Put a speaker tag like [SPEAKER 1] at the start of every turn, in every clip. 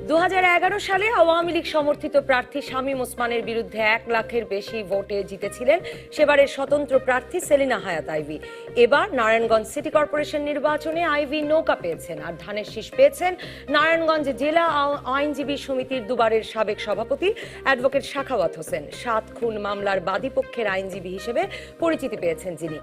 [SPEAKER 1] 2011 সালে আওয়ামী লীগ সমর্থিত প্রার্থী শামীম ওসমানের বিরুদ্ধে 1 লাখের বেশি ভোটে জিতেছিলেন সেবারের স্বতন্ত্র প্রার্থী সেলিনা হায়াৎ আইভী। এবার নারায়ণগঞ্জ সিটি কর্পোরেশন নির্বাচনে আইভী নৌকা পেয়েছেন আর ধানের শীষ পেয়েছেন নারায়ণগঞ্জ জেলা আইনজীবী সমিতির দুবারের সাবেক সভাপতি অ্যাডভোকেট সাখাওয়াত হোসেন। 7 খুন মামলার বাদী পক্ষের আইনজীবী হিসেবে পরিচিতি পেয়েছেন যিনি।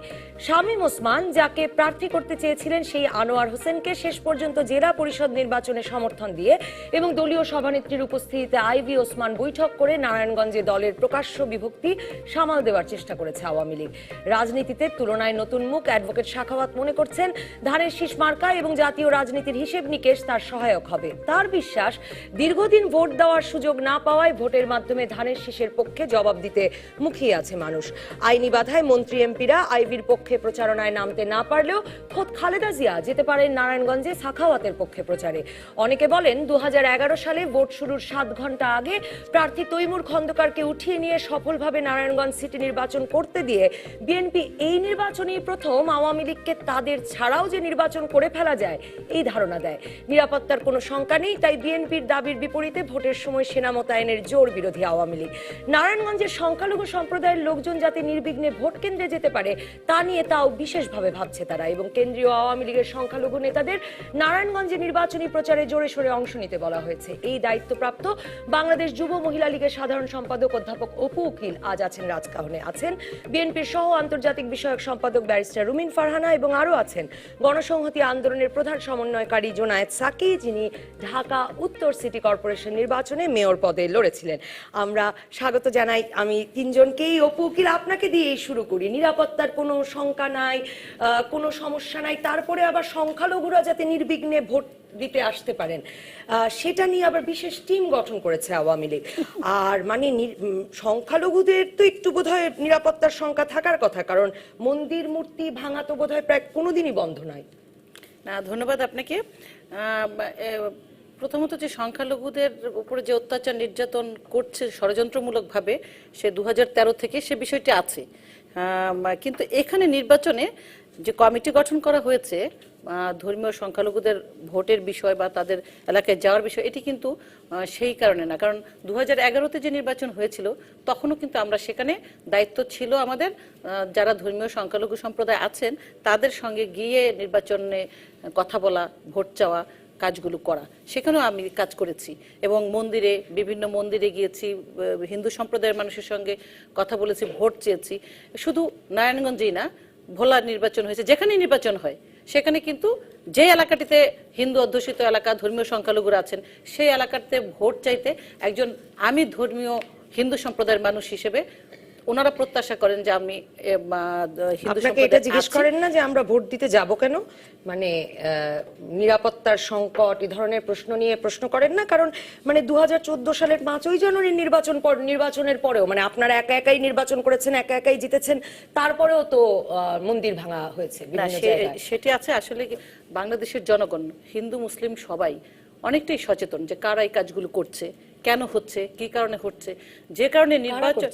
[SPEAKER 1] শামীম ওসমান যাকে প্রার্থী করতে চেয়েছিলেন সেই আনোয়ার হোসেনকে শেষ পর্যন্ত জেলা পরিষদ নির্বাচনে সমর্থন দিয়ে এবং দলীয় সভানেত্রীর উপস্থিতিতে আইভী ওসমান বৈঠক করে নারায়ণগঞ্জে দলের প্রকাশ্য বিভক্তি সামাল দেওয়ার চেষ্টা করেছে আওয়ামী লীগ। রাজনীতিতে তুলনায় নতুন মুখ অ্যাডভোকেট সাখাওয়াত মনে করছেন ধানের শীষ মার্কা এবং জাতীয় রাজনীতির হিসেব নিকেশ তার সহায়ক হবে। তার বিশ্বাস, দীর্ঘদিন ভোট দেওয়ার সুযোগ না পাওয়ায় ভোটের মাধ্যমে ধানের শীষের পক্ষে জবাব দিতে মুখিয়ে আছে মানুষ। আইনি বাধায় মন্ত্রী এমপিরা আইভীর পক্ষে প্রচারণায় নামতে না পারলেও খোদ খালেদা জিয়া যেতে পারেন নারায়ণগঞ্জে সাখাওয়াতের পক্ষে প্রচারে। অনেকে বলেন 2011 সালে ভোট শুরুর 7 ঘন্টা আগে প্রার্থী তৈমুর খন্দকারকে উঠিয়ে নিয়ে সফলভাবে নারায়ণগঞ্জ সিটি নির্বাচন করতে দিয়ে বিএনপি এই নির্বাচনেই প্রথম আওয়ামী লীগকে তাদের ছাড়াও যে নির্বাচন করে ফেলা যায় এই ধারণা দেয়। নিরাপত্তার কোনো শঙ্কা নেই, তাই বিএনপির দাবির বিপরীতে ভোটের সময় সেনা মোতায়েনের জোর বিরোধী আওয়ামী লীগ। নারায়ণগঞ্জের সংখ্যালঘু সম্প্রদায়ের লোকজন যাতে নির্বিঘ্নে ভোট কেন্দ্রে যেতে পারে তা নিয়ে তাও বিশেষভাবে ভাবছে তারা, এবং কেন্দ্রীয় আওয়ামী লীগের সংখ্যালঘু নেতাদের নারায়ণগঞ্জে নির্বাচনী প্রচারে জোরে সোরে অংশ নিতে বলা হয়েছে। এই দায়িত্বপ্রাপ্ত বাংলাদেশ যুব মহিলা লীগের সাধারণ সম্পাদক অধ্যাপক অপু উকিল আজ আছেন রাজকাহনে, আছেন বিএনপির সহ আন্তর্জাতিক বিষয়ক সম্পাদক ব্যারিস্টার রুমিন ফারহানা এবং আরও আছেন গণসংহতি আন্দোলনের প্রধান সমন্বয়কারী জোনায়েদ সাকি, যিনি ঢাকা উত্তর সিটি কর্পোরেশন নির্বাচনে মেয়র পদে লড়েছিলেন। আমরা স্বাগত জানাই আমি তিনজনকেই। অপু উকিল, আপনাকে দিয়েই শুরু করি। নিরাপত্তার কোনো শঙ্কা নাই, কোনো সমস্যা নাই, তারপরে আবার সংখ্যালঘুরা যাতে নির্বিঘ্নে ভোট দিতে আসতে পারেন সেটা নিয়ে আবার বিশেষ টিম গঠন করেছে আওয়ামী লীগ। আর মানে সংখ্যালঘুদের তো একটু বোধহয় নিরাপত্তার শঙ্কা থাকার কথা, কারণ মন্দির মূর্তি ভাঙা তো বোধহয় প্রায় কোনোদিনই বন্ধ নয়।
[SPEAKER 2] না, ধন্যবাদ আপনাকে। প্রথমত যে সংখ্যালঘুদের উপরে যে অত্যাচার নির্যাতন করছে ষড়যন্ত্রমূলকভাবে, সে 2013 থেকে সে বিষয়টি আছে। কিন্তু এখানে নির্বাচনে যে কমিটি গঠন করা হয়েছে ধর্মীয় সংখ্যালঘুদের ভোটের বিষয় বা তাদের এলাকায় যাওয়ার বিষয়, এটি কিন্তু সেই কারণে না। কারণ 2011-তে যে নির্বাচন হয়েছিল তখনও কিন্তু আমরা সেখানে দায়িত্ব ছিল আমাদের, যারা ধর্মীয় সংখ্যালঘু সম্প্রদায় আছেন তাদের সঙ্গে গিয়ে নির্বাচনে কথা বলা, ভোট চাওয়া, কাজগুলো করা। সেখানেও আমি কাজ করেছি এবং মন্দিরে, বিভিন্ন মন্দিরে গিয়েছি, হিন্দু সম্প্রদায়ের মানুষের সঙ্গে কথা বলেছি, ভোট চেয়েছি। শুধু নারায়ণগঞ্জেই না, ভোলা নির্বাচন হয়েছে, যেখানে নির্বাচন হয় সেখানে কিন্তু যে এলাকাটিতে হিন্দু অধ্যুষিত এলাকা, ধর্মীয় সংখ্যালঘুরা আছেন, সেই এলাকাতে ভোট চাইতে একজন আমি ধর্মীয় হিন্দু সম্প্রদায়ের মানুষ হিসেবে ওনারা প্রত্যাশা করেন যে আমি হিন্দু সম্প্রদায়।
[SPEAKER 1] এটা জিজ্ঞেস করেন না যে আমরা ভোট দিতে যাব কেন, মানে নিরাপত্তার সংকট এই ধরনের প্রশ্ন নিয়ে প্রশ্ন করেন না? কারণ মানে 2014 সালের 5ই জানুয়ারি নির্বাচনের পরেও মানে আপনারা একা একাই নির্বাচন করেছেন, একা একাই জিতেছেন, তারপরেও তো মন্দির ভাঙা হয়েছে বিভিন্ন জায়গায়।
[SPEAKER 2] সেটি আছে। আসলে বাংলাদেশের জনগণ, হিন্দু মুসলিম সবাই অনেকটাই সচেতন যে কারা এই কাজগুলো করছে, কেন হচ্ছে, কি কারণে হচ্ছে। যে কারণে নির্বাচন,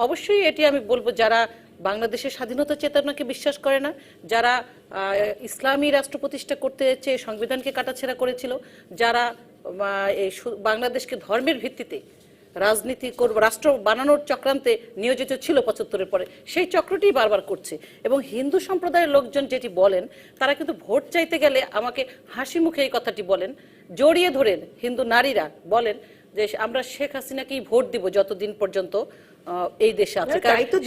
[SPEAKER 2] অবশ্যই এটি আমি বলবো, যারা বাংলাদেশের স্বাধীনতা চেতনাকে বিশ্বাস করে না, যারা ইসলামী রাষ্ট্র প্রতিষ্ঠা করতে চেয়ে সংবিধানকে কাটাছেঁড়া করেছিল, যারা বাংলাদেশকে ধর্মের ভিত্তিতে রাজনীতি করব, রাষ্ট্র বানানোর চক্রান্তে নিয়োজিত ছিল 75-এর পরে, সেই চক্রটি বারবার করছে। এবং হিন্দু সম্প্রদায়ের লোকজন যেটি বলেন, তারা কিন্তু ভোট চাইতে গেলে আমাকে হাসি মুখে এই কথাটি বলেন, জড়িয়ে ধরেন হিন্দু নারীরা বলেন যে আমরা শেখ হাসিনাকেই ভোট দিব যতদিন পর্যন্ত এই দেশে আছে।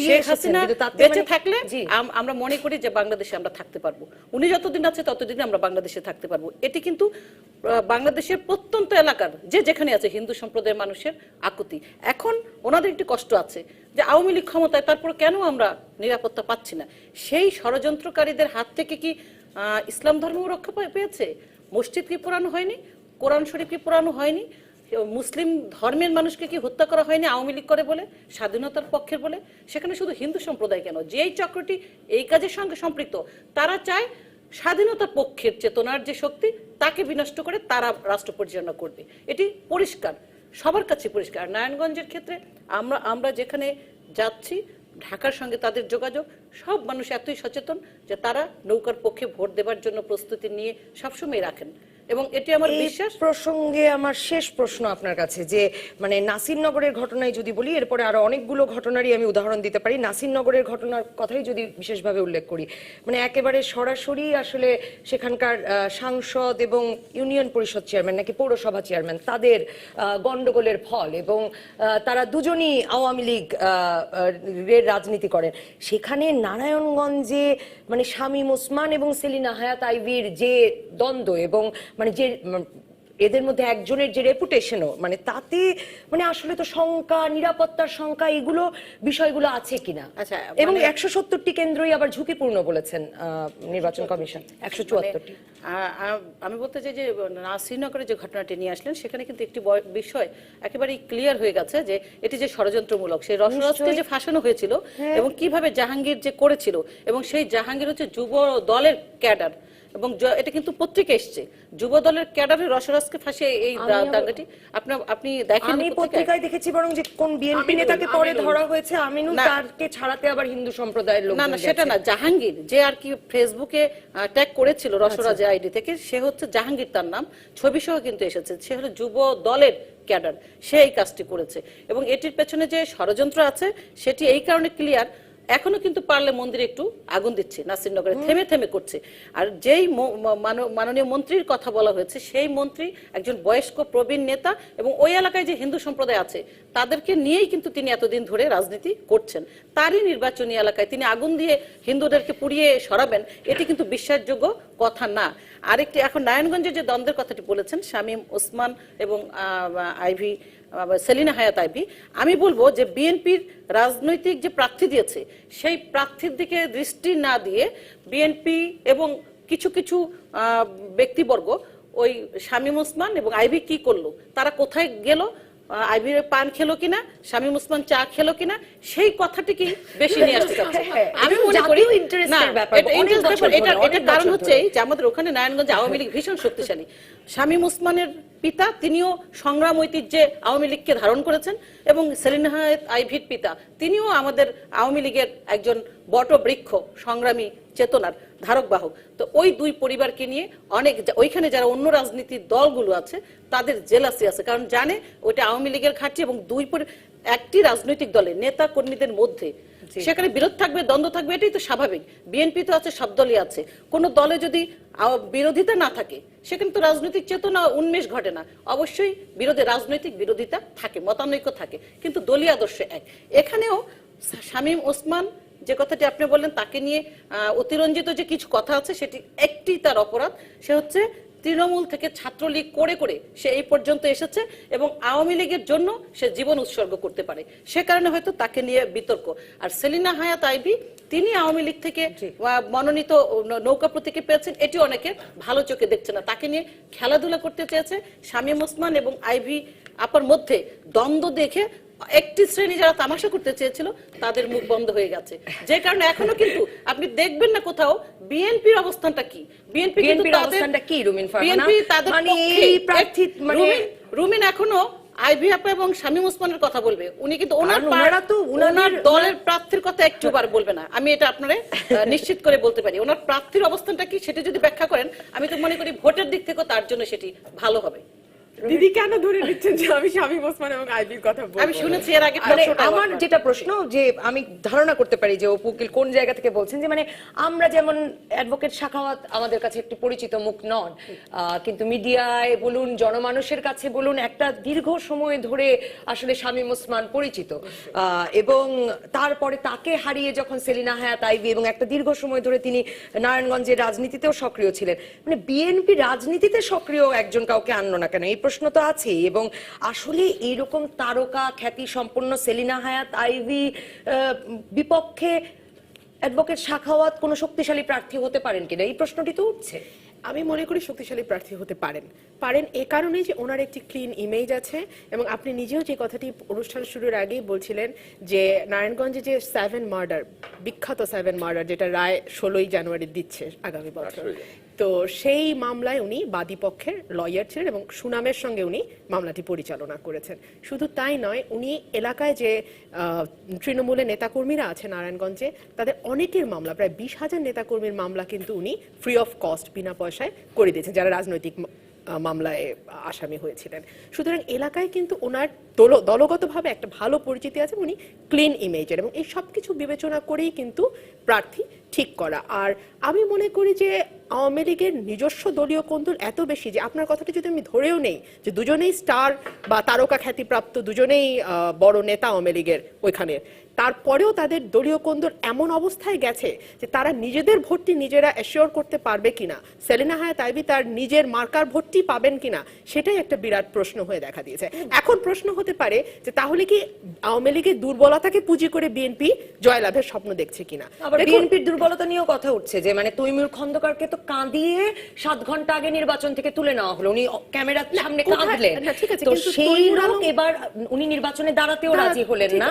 [SPEAKER 2] শেখ হাসিনা বেঁচে থাকলে আমরা মনে করি যে বাংলাদেশে আমরা থাকতে পারবো, উনি যতদিন আছে ততদিন আমরা বাংলাদেশে থাকতে পারবো। এটি কিন্তু বাংলাদেশের প্রত্যন্ত এলাকার যে যেখানে আছে হিন্দু সম্প্রদায়ের মানুষের আকুতি। এখন ওনাদের একটি কষ্ট আছে যে আওয়ামী লীগ ক্ষমতায়, তারপর কেন আমরা নিরাপত্তা পাচ্ছি না। সেই ষড়যন্ত্রকারীদের হাত থেকে কি ইসলাম ধর্ম রক্ষা পেয়েছে? মসজিদ কি পোড়ানো হয়নি? কোরআন শরীফ কি পোড়ানো হয়নি? মুসলিম ধর্মের মানুষকে কি হত্যা করা হয়নি আওয়ামী লীগ করে বলে, স্বাধীনতার পক্ষের বলে? সেখানে শুধু হিন্দু সম্প্রদায় কেন, যেই চক্রটি এই কাজের সঙ্গে সম্পৃক্ত, তারা চায় স্বাধীনতার পক্ষের চেতনার যে শক্তি তাকে বিনষ্ট করে তারা রাষ্ট্র পরিচালনা করবে। এটি পরিষ্কার, সবার কাছে পরিষ্কার। নারায়ণগঞ্জের ক্ষেত্রে আমরা যেখানে যাচ্ছি, ঢাকার সঙ্গে তাদের যোগাযোগ, সব মানুষ এতই সচেতন যে তারা নৌকার পক্ষে ভোট দেবার জন্য প্রস্তুতি নিয়ে সবসময় রাখেন। এবং এটি আমার বিশ্বাস।
[SPEAKER 1] প্রসঙ্গে আমার শেষ প্রশ্ন আপনার কাছে, যে মানে নাসিরনগরের ঘটনায় যদি বলি, এরপরে আরো অনেকগুলো ঘটনারই আমি উদাহরণ দিতে পারি। নাসিরনগরের ঘটনার কথাই যদি বিশেষভাবে উল্লেখ করি, মানে একেবারে সরাসরি আসলে সেখানকার সাংসদ এবং ইউনিয়ন পরিষদ চেয়ারম্যান নাকি পৌরসভা চেয়ারম্যান তাদের গন্ডগোলের ফল, এবং তারা দুজনই আওয়ামী লীগ এর রাজনীতি করেন। সেখানে নারায়ণগঞ্জে মানে শামীম ওসমান এবং সেলিনা হায়াত আইভীর যে দ্বন্দ্ব, এবং মানে যে এদের মধ্যে একজনের যে রেপুটেশনও, মানে তাতে মানে আসলে তো শঙ্কা, নিরাপত্তার শঙ্কা, এগুলো বিষয়গুলো আছে কিনা।
[SPEAKER 2] আচ্ছা,
[SPEAKER 1] এবং 170টি কেন্দ্রই আবার ঝুঁকিপূর্ণ বলেছেন নির্বাচন কমিশন। 174টি।
[SPEAKER 2] আমি বলতে চাই যে শ্রীনগরে যে ঘটনাটি নিয়ে আসলেন, সেখানে কিন্তু একটি বিষয় একেবারেই ক্লিয়ার হয়ে গেছে, যে এটি যে ষড়যন্ত্রমূলক, সেই রসরাজকে যে ফাঁসানো হয়েছিল এবং কিভাবে জাহাঙ্গীর যে করেছিল, এবং সেই জাহাঙ্গীর হচ্ছে যুব দলের ক্যাডার, এবং এটা কিন্তু পত্রিকা এসছে, যুব দলের ক্যাডারের রসরাজকে ফাঁসিয়ে এই দাঙ্গাটি আপনি দেখেন।
[SPEAKER 1] আমি পত্রিকায় দেখেছি বরং যে কোন বিএনপি নেতাকে পরে ধরা হয়েছে, আমিনুল, তারকে ছাড়াতে আবার হিন্দু সম্প্রদায়ের লোক।
[SPEAKER 2] না না, সেটা না, জাহাঙ্গীর যে আর কি ফেসবুকে ট্যাগ করেছিল রসরাজের আইডি থেকে, সে হচ্ছে জাহাঙ্গীর, তার নাম, ছবি সহ কিন্তু এসেছে, সে হলো যুব দলের ক্যাডার, সে এই কাজটি করেছে। এবং এটির পেছনে যে ষড়যন্ত্র আছে সেটি এই কারণে ক্লিয়ার, এখনো কিন্তু পারলে মন্দিরে একটু আগুন দিচ্ছে নাসিরনগরে, থেমে থেমে করছে। আর যেই মাননীয় মন্ত্রীর কথা বলা হয়েছে, সেই মন্ত্রী একজন বয়স্ক প্রবীণ নেতা, এবং ওই এলাকায় যে হিন্দু সম্প্রদায় আছে তাদেরকে নিয়েই কিন্তু তিনি এতদিন ধরে রাজনীতি করছেন। তারই নির্বাচনী এলাকায় তিনি আগুন দিয়ে হিন্দুদেরকে পুড়িয়ে সরাবেন, এটি কিন্তু বিশ্বাসযোগ্য কথা না। আরেকটি, এখন নারায়ণগঞ্জের যে দ্বন্দ্বের কথাটি বলেছেন, শামীম ওসমান এবং আইভী, সেলিনা হায়াত আইভী, আমি বলবো যে বিএনপির রাজনৈতিক যে প্রার্থী দিয়েছে, সেই প্রার্থীর দিকে দৃষ্টি না দিয়ে বিএনপি এবং কিছু কিছু ব্যক্তিবর্গ ওই শামীম ওসমান এবং আইভী কি করলো, তারা কোথায় গেল, আইভীর পান খেলো কিনা, শামীম ওসমান চা খেলো কিনা, সেই কথাটিকে বেশি নিয়ে আসতে চাচ্ছে। আমি মনে করি না, এটা কারণ হচ্ছে যে আমাদের ওখানে নারায়ণগঞ্জে আওয়ামী লীগ ভীষণ শক্তিশালী। শামীম ওসমানের পিতা, তিনিও সংগ্রাম ঐতিহ্যে আওয়ামী লীগকে ধারণ করেছেন, এবং সেলিনা হায়াত আইভীর পিতা, তিনিও আমাদের আওয়ামী লীগের একজন বটবৃক্ষ, সংগ্রামী চেতনার ধারক বাহক। তো ওই দুই পরিবারকে নিয়ে অনেক, ওইখানে যারা অন্য রাজনীতির দলগুলো আছে তাদের জেলাসি আছে, কারণ জানে ওইটা আওয়ামী লীগের ঘাঁটি, এবং একটি রাজনৈতিক দলের নেতা কর্মীদের মধ্যে সেখানে বিরোধ থাকবে, দ্বন্দ্ব থাকবে, এটাই তো স্বাভাবিক। বিএনপি তো আছে, সব দলই আছে। কোন দলে যদি বিরোধিতা না থাকে, সেখানে তো রাজনৈতিক চেতনা উন্মেষ ঘটে না। অবশ্যই রাজনৈতিক বিরোধিতা থাকে, মতানৈক্য থাকে, কিন্তু দলীয় আদর্শ এক। এখানেও শামীম ওসমান যে কথাটি আপনি বললেন, তাকে নিয়ে অতিরঞ্জিত যে কিছু কথা আছে, সেটি একটি তার অপরাধ, সে হচ্ছে তৃণমূল থেকে ছাত্রলীগ করে করে সে এই পর্যন্ত এসেছে, এবং আওয়ামী লীগের জন্য সে জীবন উৎসর্গ করতে পারে, সে কারণে হয়তো তাকে নিয়ে বিতর্ক। আর সেলিনা হায়াত আইভী, তিনি আওয়ামী লীগ থেকে মনোনীত নৌকা প্রতীকে পেয়েছেন, এটি অনেকে ভালো চোখে দেখছে না। তাকে নিয়ে খেলাধুলা করতে চেয়েছে শামীম ওসমান এবং আইভী আপার মধ্যে দ্বন্দ্ব দেখে একটি শ্রেণী যারা তামাশা করতে চেয়েছিল, তাদের মুখ বন্ধ হয়ে গেছে, যে কারণে এখনো কিন্তু আপনি দেখবেন না কোথাও বিএনপির অবস্থানটা কি। বিএনপি কিন্তু রুমিন এখনো আইভী আপা এবং শামীম ওসমানের কথা বলবে, উনি কিন্তু ওনার দলের প্রার্থীর কথা একটুবার বলবে না। আমি এটা আপনারা নিশ্চিত করে বলতে পারি। ওনার প্রার্থীর অবস্থানটা কি সেটা যদি ব্যাখ্যা করেন, আমি তো মনে করি ভোটের দিক থেকে তার জন্য সেটি ভালো হবে।
[SPEAKER 3] দিদি কেন ধরে নিচ্ছেন যে আমি শামীম ওসমান এবং আইভীর কথা বলবো?
[SPEAKER 2] আমি শুনেছি এর আগে।
[SPEAKER 1] আমার যেটা প্রশ্ন, যে আমি ধারণা করতে পারি যে উকিল কোন জায়গা থেকে বলছেন, যে মানে আমরা যেমন অ্যাডভোকেট সাখাওয়াত আমাদের কাছে একটি পরিচিত মুখ নন, কিন্তু মিডিয়ায় বলুন, জনমানুষের কাছে বলুন, একটা দীর্ঘ সময় ধরে আসলে শামীম ওসমান পরিচিত, এবং তারপরে তাকে হারিয়ে যখন সেলিনা হায়াত আইভী, এবং একটা দীর্ঘ সময় ধরে তিনি নারায়ণগঞ্জের রাজনীতিতেও সক্রিয় ছিলেন, মানে বিএনপি রাজনীতিতে সক্রিয় একজন কাউকে আনলো না কেন, এই প্রশ্ন তো আছে। এবং আসলে এইরকম তারকা খ্যাতি সম্পন্ন সেলিনা হায়াত আইভী বিপক্ষে অ্যাডভোকেট সাখাওয়াত কোনো শক্তিশালী প্রার্থী হতে পারেন কিনা, এই প্রশ্নটি তো উঠছে।
[SPEAKER 3] আমি মনে করি শক্তিশালী প্রার্থী হতে পারেন এ কারণে যে ওনার একটি ক্লিন ইমেজ আছে, এবং আপনি নিজেও যে কথাটি অনুষ্ঠান শুরুর আগেই বলছিলেন যে নারায়ণগঞ্জে যে 7 মার্ডার, বিখ্যাত 7 মার্ডার, যেটা রায় 16ই জানুয়ারি দিচ্ছে আগামী বছর, তো সেই মামলায় উনি বাদী পক্ষের লয়ার ছিলেন এবং সুনামের সঙ্গে উনি মামলাটি পরিচালনা করেছেন। শুধু তাই নয়, উনি এলাকায় যে তৃণমূলের নেতাকর্মীরা আছে নারায়ণগঞ্জে, তাদের অনেকের মামলা, প্রায় 20,000 নেতাকর্মীর মামলা কিন্তু উনি ফ্রি অফ কস্ট, বিনা পয়সায় করে দিয়েছেন, যারা রাজনৈতিক মামলায় আসামি হয়েছিলেন। সুতরাং এলাকায় কিন্তু ওনার দলগতভাবে একটা ভালো পরিচিতি আছে, উনি ক্লিন ইমেজের, এবং এই সব কিছু বিবেচনা করেই কিন্তু প্রার্থী ঠিক করা। আর আমি মনে করি যে আওয়ামী লীগের নিজস্ব দলীয় কোন্দল এত বেশি যে আপনার কথাটা যদি আমি ধরেও নেই যে দুজনেই স্টার বা তারকা খ্যাতিপ্রাপ্ত, দুজনেই বড় নেতা আওয়ামী লীগের ওইখানে, তারপরেও তাদের দলীয় কোন্দল এমন অবস্থায় গেছে যে তারা নিজেদের ভোটটি নিজেরা অ্যাসিওর করতে পারবে কিনা, সেলিনা হায়াৎ আইভী তার নিজের মার্কার ভোটটি পাবেন কিনা, সেটাই একটা বিরাট প্রশ্ন হয়ে দেখা দিয়েছে। এখন প্রশ্ন হতে পারে যে তাহলে কি আওয়ামী লীগের দুর্বলতাকে পুঁজি করে বিএনপি জয়লাভের স্বপ্ন দেখছে কিনা।
[SPEAKER 1] আবার বিএনপির দুর্বলতা নিয়েও কথা উঠছে যে মানে তৈমুর খন্দকারকে তো কাঁদিয়ে 7 ঘন্টা আগে নির্বাচন থেকে তুলে নেওয়া হলো, উনি ক্যামেরার সামনে কাঁদলেন, তো সেই লোক এবার উনি নির্বাচনে দাঁড়াতেও রাজি হলেন না।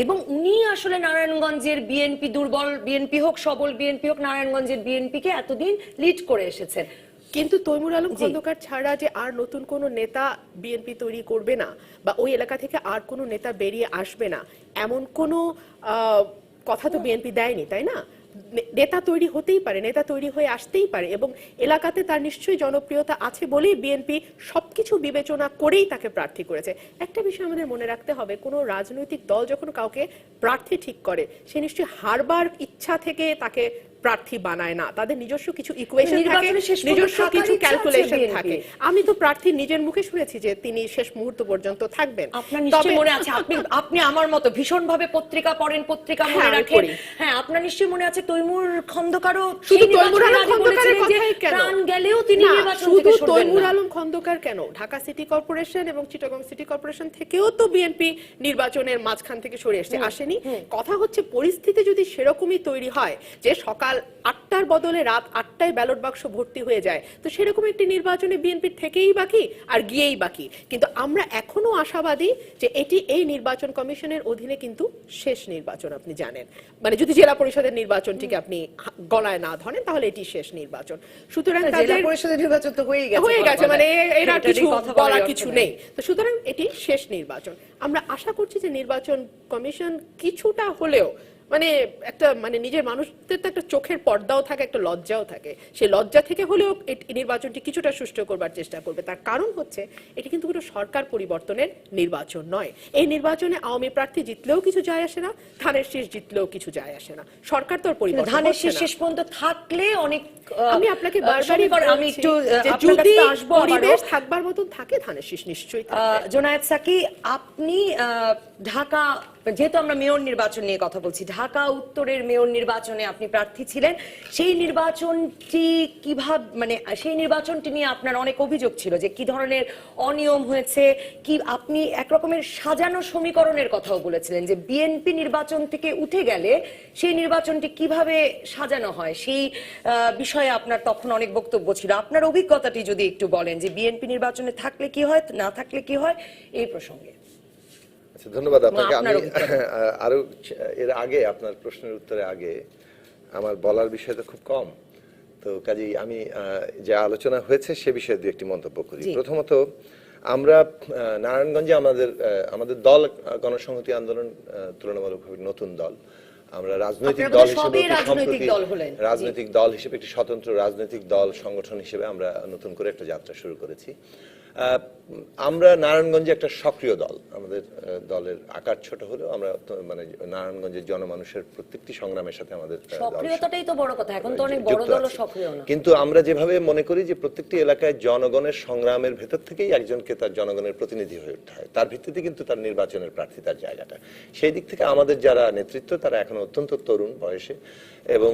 [SPEAKER 1] এবং উনি আসলে নারায়ণগঞ্জের বিএনপি দুর্বল বিএনপি হোক, সবল বিএনপি হোক, নারায়ণগঞ্জের বিএনপি কে এতদিন লিড করে এসেছেন।
[SPEAKER 3] কিন্তু তৈমুর আলম খন্দকার ছাড়া যে আর নতুন কোন নেতা বিএনপি তৈরি করবে না বা ওই এলাকা থেকে আর কোন নেতা বেরিয়ে আসবে না, এমন কোন কথা তো বিএনপি দেয়নি, তাই না? নেতা তৈরি হতেই পারে, নেতা তৈরি হয়ে আসতেই পারে, এবং এলাকাতে তার নিশ্চয়ই জনপ্রিয়তা আছে বলেই বিএনপি সবকিছু বিবেচনা করেই তাকে প্রার্থী করেছে। একটা বিষয় আমাদের মনে রাখতে হবে, কোনো রাজনৈতিক দল যখন কাউকে প্রার্থী ঠিক করে সে নিশ্চয়ই হারবার ইচ্ছা থেকে তাকে প্রার্থী বানায় না, তাদের নিজস্ব কিছু ইকুয়েশন থাকে, নিজস্ব কিছু ক্যালকুলেশন থাকে। আমি তো প্রার্থী নিজের মুখে শুনেছি যে তিনি শেষ মুহূর্ত পর্যন্ত থাকবেন।
[SPEAKER 1] আপনার নিশ্চয়ই মনে আছে, আপনি আমার মতো ভীষণভাবে পত্রিকা পড়েন, পত্রিকা মনে রাখেন। হ্যাঁ, আপনার নিশ্চয়ই মনে আছে তৈমুর খন্দকারও
[SPEAKER 3] শুধু তৈমুর আলম খন্দকারের কথাই কেন,
[SPEAKER 1] প্রাণ গেলেও তিনি নির্বাচন থেকে সরবেন না।
[SPEAKER 3] তৈমুর আলম খন্দকার কেন, ঢাকা সিটি কর্পোরেশন এবং চিটাগং সিটি কর্পোরেশন থেকেও তো বিএনপি নির্বাচনের মাঝখান থেকে সরে আসেনি। কথা হচ্ছে পরিস্থিতি যদি সেরকমই তৈরি হয় যে সকাল 8টার বদলে রাত 8টায় ব্যালট বাক্স ভর্তি হয়ে যায়, তো সেরকম একটি নির্বাচনে বিএনপির থেকেই বাকি আর গিয়েই বাকি। কিন্তু আমরা এখনো আশাবাদী যে এটি এই নির্বাচন কমিশনের অধীনে কিন্তু শেষ নির্বাচন। আপনি জানেন, মানে যদি জেলা পরিষদের নির্বাচনটিকে আপনি গলায় না ধরেন তাহলে এটি শেষ নির্বাচন। সুতরাং
[SPEAKER 1] জেলা পরিষদের নির্বাচন তো হয়ে গেছে,
[SPEAKER 3] মানে এরা কিছু বলার কিছু নেই। তো সুতরাং এটি শেষ নির্বাচন। আমরা আশা করছি যে নির্বাচন কমিশন কিছুটা হলেও মানে একটা মানে নিজের মানুষদের তো একটা চোখের পর্দাও থাকে, একটা লজ্জাও থাকে, সেই লজ্জা থেকে হলেও নির্বাচনটি কিছুটা সুষ্ঠু করবার চেষ্টা করবে। তার কারণ হচ্ছে এটি কিন্তু কোনো সরকার পরিবর্তনের নির্বাচন নয়। এই নির্বাচনে আওয়ামী প্রার্থী জিতলেও কিছু যায় আসে না, ধানের শীষ জিতলেও কিছু যায় আসে না, সরকার তো পরিবর্তন
[SPEAKER 1] ধানের শীষ শেষ পর্যন্ত থাকলে অনেক।
[SPEAKER 3] আমি আপনাকে বারবারই
[SPEAKER 1] আমি একটু
[SPEAKER 3] যদি পরিবেশ থাকবার মতন থাকে ধানের শীষ নিশ্চয়ই থাকবে।
[SPEAKER 1] জোনায়েদ সাকি, আপনি ঢাকা, যেহেতু আমরা মেয়র নির্বাচন নিয়ে কথা বলছি, ঢাকা উত্তরের মেয়র নির্বাচনে আপনি প্রার্থী ছিলেন, সেই নির্বাচনটি কিভাবে, মানে সেই নির্বাচনটি নিয়ে আপনার অনেক অভিযোগ ছিল যে কি ধরনের অনিয়ম হয়েছে, কি আপনি একরকমের সাজানো সমীকরণের কথাও বলেছিলেন যে বিএনপি নির্বাচন থেকে উঠে গেলে সেই নির্বাচনটি কিভাবে সাজানো হয়, সেই বিষয়ে আপনার তখন অনেক বক্তব্য ছিল। আপনার অভিজ্ঞতাটি যদি একটু বলেন যে বিএনপি নির্বাচনে থাকলে কি হয়, না থাকলে কি হয়, এই প্রসঙ্গে।
[SPEAKER 4] ধন্যবাদ আপনাকে। আমি আরো এর আগে আপনার প্রশ্নের উত্তরে আগে আমার বলার বিষয় তো খুব কম, তো কাজেই আমি যে আলোচনা হয়েছে সে বিষয়ে দু একটি মন্তব্য করি। প্রথমত, আমরা নারায়ণগঞ্জে আমাদের দল গণসংহতি আন্দোলন তুলনামূলকভাবে নতুন দল। আমরা রাজনৈতিক দল হিসেবে রাজনৈতিক দল হিসেবে একটি স্বতন্ত্র রাজনৈতিক দল সংগঠন হিসেবে আমরা নতুন করে একটা যাত্রা শুরু করেছি। আমরা নারায়ণগঞ্জে একটা সক্রিয় দল, আমাদের দলের আকার ছোট হলেও আমরা মানে নারায়ণগঞ্জের জনমানুষের প্রত্যেকটি সংগ্রামের সাথে আমাদের
[SPEAKER 1] সক্রিয়তাটাই তো বড় কথা, এখন তো অনেক বড় দলও সক্রিয় না।
[SPEAKER 4] কিন্তু আমরা যেভাবে মনে করি যে প্রত্যেকটি এলাকায় জনগণের সংগ্রামের ভেতর থেকেই একজনকে তার জনগণের প্রতিনিধি হয়ে উঠতে হয়, তার ভিত্তিতে কিন্তু তার নির্বাচনের প্রার্থী তার জায়গাটা। সেই দিক থেকে আমাদের যারা নেতৃত্ব তারা এখন অত্যন্ত তরুণ বয়সে, এবং